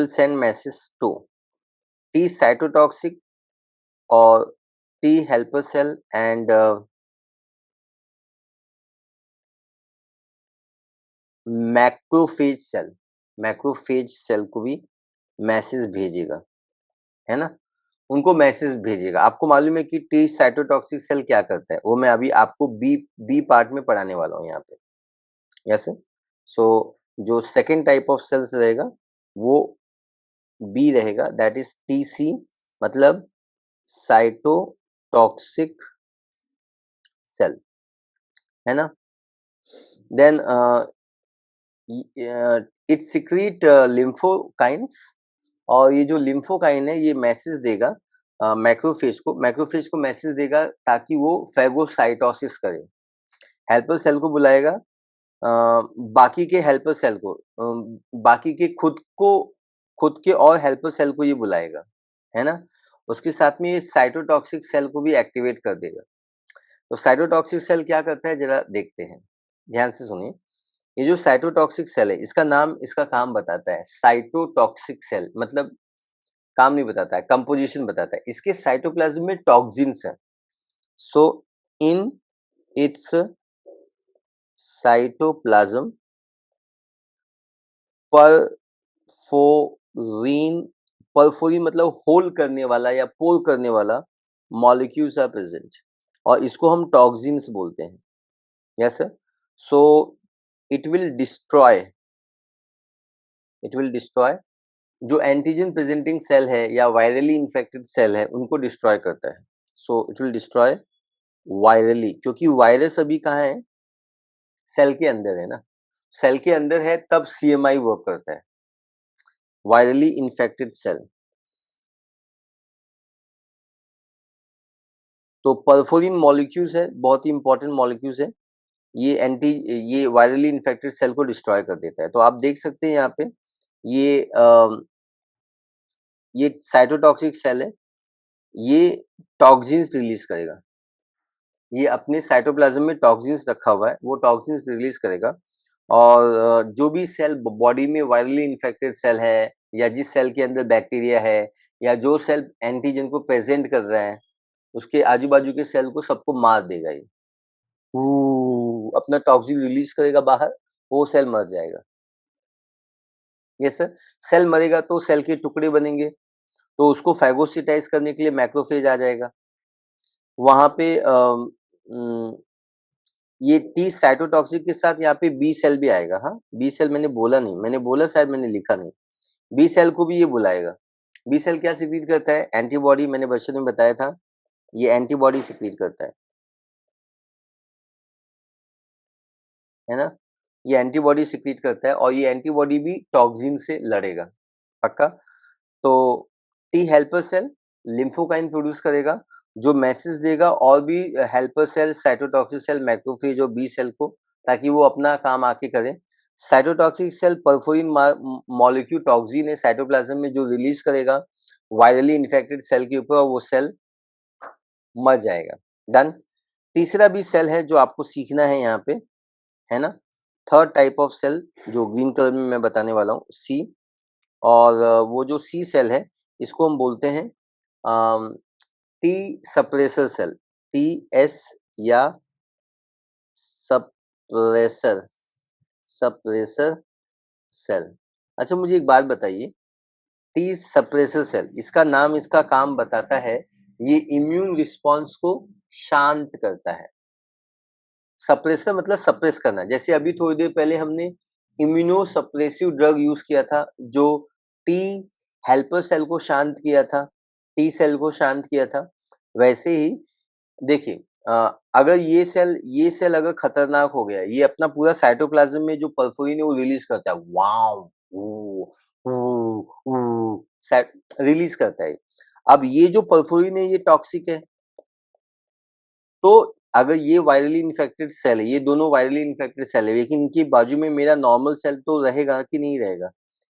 send message to T cytotoxic or T helper cell and macrophage cell को भी मैसेज भेजेगा, है ना, उनको मैसेज भेजेगा। आपको मालूम है कि टी साइटोटॉक्सिक सेल क्या करता है, वो मैं अभी आपको बी पार्ट में पढ़ाने वाला हूँ यहाँ पे, यस। सो जो सेकेंड टाइप ऑफ सेल्स रहेगा वो बी रहेगा, दैट इज टी सी, मतलब साइटोटॉक्सिक सेल, है ना। देन इट सिक्रीट लिम्फोकाइंस, और ये जो लिम्फोकाइन है ये मैसेज देगा मैक्रोफेज को मैसेज देगा ताकि वो फेगोसाइटोसिस करे, हेल्पर सेल को बुलाएगा, बाकी के हेल्पर सेल को, बाकी के खुद के और हेल्पर सेल को ये बुलाएगा, है ना। उसके साथ में ये साइटोटॉक्सिक सेल को भी एक्टिवेट कर देगा। तो साइटोटॉक्सिक सेल क्या करता है जरा देखते हैं, ध्यान से सुनिए। ये जो साइटोटॉक्सिक सेल है, इसका नाम इसका काम बताता है, साइटोटॉक्सिक सेल मतलब काम नहीं बताता है, कंपोजिशन बताता है। इसके साइटोप्लाज्म में टॉक्सिन्स है, so in its cytoplasm perforin, perforin मतलब होल करने वाला या पोर करने वाला मॉलिक्यूल्स आर प्रेजेंट, और इसको हम टॉक्सिन्स बोलते हैं, yes sir. So it will destroy जो एंटीजन प्रेजेंटिंग सेल है या वायरली इन्फेक्टेड सेल है उनको डिस्ट्रॉय करता है। So it will destroy virally, क्योंकि वायरस अभी कहाँ है, सेल के अंदर है ना, सेल के अंदर है तब सीएमआई वर्क करता है, वायरली इन्फेक्टेड सेल। तो परफोरिन मॉलिक्यूल्स है, बहुत ही इंपॉर्टेंट मॉलिक्यूल्स है, ये वायरली इन्फेक्टेड सेल को डिस्ट्रॉय कर देता है। तो आप देख सकते हैं यहाँ पे ये साइटोटॉक्सिक सेल है, ये टॉक्सिन्स रिलीज करेगा, ये अपने साइटोप्लाज्म में टॉक्सिन्स रखा हुआ है, वो टॉक्सिन्स रिलीज करेगा। और जो भी सेल बॉडी में वायरली इन्फेक्टेड सेल है या जिस सेल के अंदर बैक्टीरिया है या जो सेल एंटीजन को प्रेजेंट कर रहा है, उसके आजू बाजू के सेल को सबको मार देगा ये, अपना टॉक्सिन रिलीज करेगा बाहर, वो सेल मर जाएगा। Yes sir. सेल मरेगा तो सेल के टुकड़े बनेंगे, तो उसको फैगोसिटाइज करने के लिए मैक्रोफेज आ जाएगा। वहाँ पे ये टी साइटोटॉक्सिक के साथ यहाँ पे बी सेल भी आएगा। हाँ, बी सेल मैंने बोला नहीं, मैंने बोला शायद मैंने लिखा नहीं। बी सेल को भी ये बुलाएगा। बी सेल क्या सिक्रीट करता है? एंटीबॉडी, मैंने बच्चों में बताया था, ये एंटीबॉडी सिक्रीट करता है ना? ये एंटीबॉडी सिक्रीट करता है और ये एंटीबॉडी भी टॉक्सिन से लड़ेगा, पक्का? तो T helper cell lymphokine produce करेगा, जो मैसेज देगा और भी helper cell, cytotoxic cell, macrophage और बी सेल को, ताकि वो अपना काम आके करें। Cytotoxic cell perforin molecule toxin है साइटोप्लाज्म में जो रिलीज करेगा वायरली इन्फेक्टेड सेल के ऊपर और वो सेल मर जाएगा। डन। तीसरा भी सेल है जो आपको सीखना है यहाँ पे, है ना? थर्ड टाइप ऑफ सेल जो ग्रीन कलर में मैं बताने वाला हूँ, सी। और वो जो सी सेल है इसको हम बोलते हैं T suppressor cell, T S या सप्रेसर, सप्रेसर सेल। अच्छा मुझे एक बात बताइए, टी सप्रेसर सेल, इसका नाम इसका काम बताता है, ये इम्यून रिस्पॉन्स को शांत करता है। सप्रेसर मतलब सप्रेस करना, जैसे अभी थोड़ी देर पहले हमने इम्यूनो सप्रेसिव ड्रग यूज किया था जो टी हेल्पर सेल को शांत किया था, टी सेल को शांत किया था। वैसे ही देखिए, अगर ये सेल अगर खतरनाक हो गया, ये अपना पूरा साइटोप्लाज्म में जो परफोरिन है वो रिलीज करता है, वाव ऊ ऊ ऊ रिलीज करता है। अब ये जो परफोरिन है ये टॉक्सिक है, तो अगर ये वायरली इन्फेक्टेड सेल है, ये दोनों वायरली इन्फेक्टेड सेल है, लेकिन इनके बाजू में मेरा नॉर्मल सेल तो रहेगा कि नहीं रहेगा?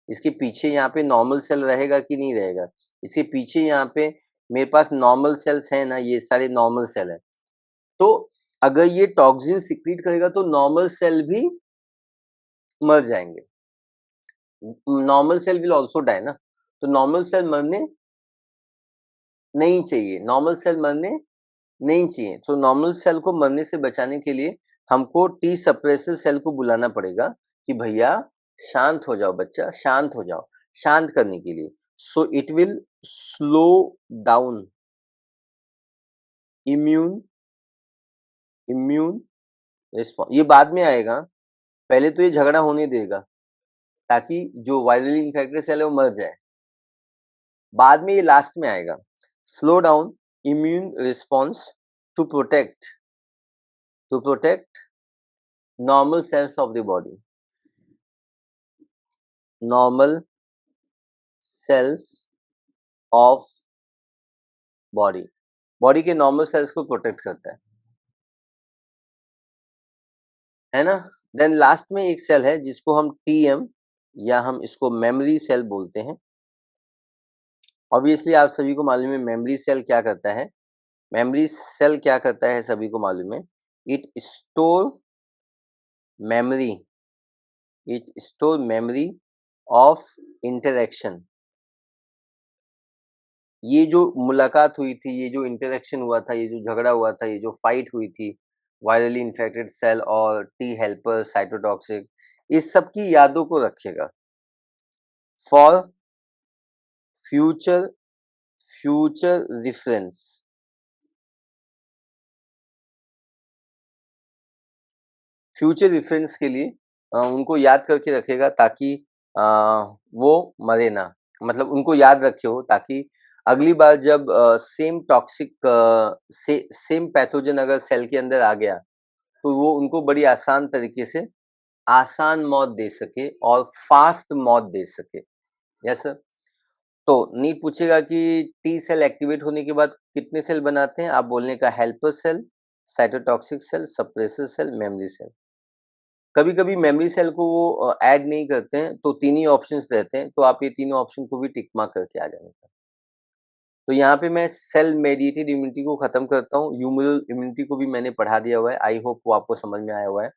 इसके पीछे यहाँ पे नॉर्मल सेल रहेगा कि नहीं रहेगा? इसके पीछे यहाँ पे मेरे पास नॉर्मल सेल्स हैं ना, ये सारे नॉर्मल सेल हैं। तो अगर ये टॉक्सिन सिक्रीट करेगा तो नॉर्मल सेल भी मर जाएंगे, normal cell will also die ना, तो नॉर्मल सेल मरने नहीं चाहिए, नॉर्मल सेल मरने नहीं चाहिए। तो नॉर्मल सेल को मरने से बचाने के लिए हमको टी सप्रेसर सेल को बुलाना पड़ेगा कि भैया शांत हो जाओ बच्चा, शांत हो जाओ, शांत करने के लिए। सो it will slow down immune immune response. ये बाद में आएगा, पहले तो ये झगड़ा होने देगा ताकि जो वायरली इन्फेक्टेड सेल है वो मर जाए, बाद में ये लास्ट में आएगा। Slow down immune response to protect normal cells of the body, normal cells of body, body के नॉर्मल सेल्स को प्रोटेक्ट करता है ना? देन लास्ट में एक सेल है जिसको हम टीएम या हम इसको मेमोरी सेल बोलते हैं। ऑब्वियसली आप सभी को मालूम है मेमोरी सेल क्या करता है, मेमोरी सेल क्या करता है सभी को मालूम है, it store memory, it store memory of interaction. ये जो मुलाकात हुई थी, ये जो इंटरेक्शन हुआ था, ये जो झगड़ा हुआ था, ये जो फाइट हुई थी वायरली इन्फेक्टेड सेल और टी हेल्पर साइटोटॉक्सिक, इस सब की यादों को रखेगा for future future reference, future reference के लिए उनको याद करके रखेगा ताकि वो मरे ना, मतलब उनको याद रखे हो ताकि अगली बार जब सेम टॉक्सिक सेम पैथोजन अगर सेल के अंदर आ गया तो वो उनको बड़ी आसान तरीके से आसान मौत दे सके और फास्ट मौत दे सके। Yes sir. तो नीट पूछेगा कि टी सेल एक्टिवेट होने के बाद कितने सेल बनाते हैं? आप बोलने का helper cell, cytotoxic cell, suppressor cell, memory cell. कभी कभी मेमोरी सेल को वो ऐड नहीं करते हैं तो तीन ही ऑप्शंस रहते हैं, तो आप ये तीनों ऑप्शन को भी टिक मार्क करके आ जाने का। तो यहाँ पे मैं सेल मेडिएटेड इम्यूनिटी को खत्म करता हूँ, ह्यूमरल इम्यूनिटी को भी मैंने पढ़ा दिया हुआ है, आई होप वो आपको समझ में आया हुआ है।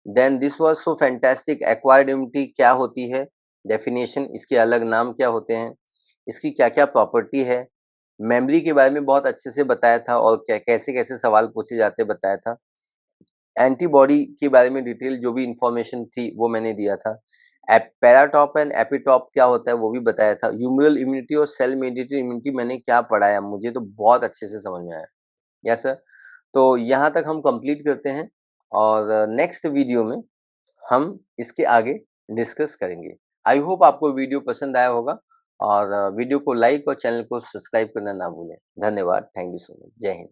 Then this was so fantastic. Acquired immunity क्या होती है, डेफिनेशन, इसके अलग नाम क्या होते हैं, इसकी क्या क्या प्रॉपर्टी है, मेमोरी के बारे में बहुत अच्छे से बताया था और क्या कैसे कैसे सवाल पूछे जाते बताया था, एंटीबॉडी के बारे में डिटेल जो भी इंफॉर्मेशन थी वो मैंने दिया था। पैराटॉप एंड एपिटॉप क्या होता है वो भी बताया था। ह्यूमरल इम्यूनिटी और सेल मेडिएटेड इम्यूनिटी मैंने क्या पढ़ाया, मुझे तो बहुत अच्छे से समझ में आया। Yes sir. तो यहाँ तक हम कंप्लीट करते हैं और नेक्स्ट वीडियो में हम इसके आगे डिस्कस करेंगे। आई होप आपको वीडियो पसंद आया होगा और वीडियो को लाइक और चैनल को सब्सक्राइब करना ना भूलें। धन्यवाद। Thank you so much. जय हिंद।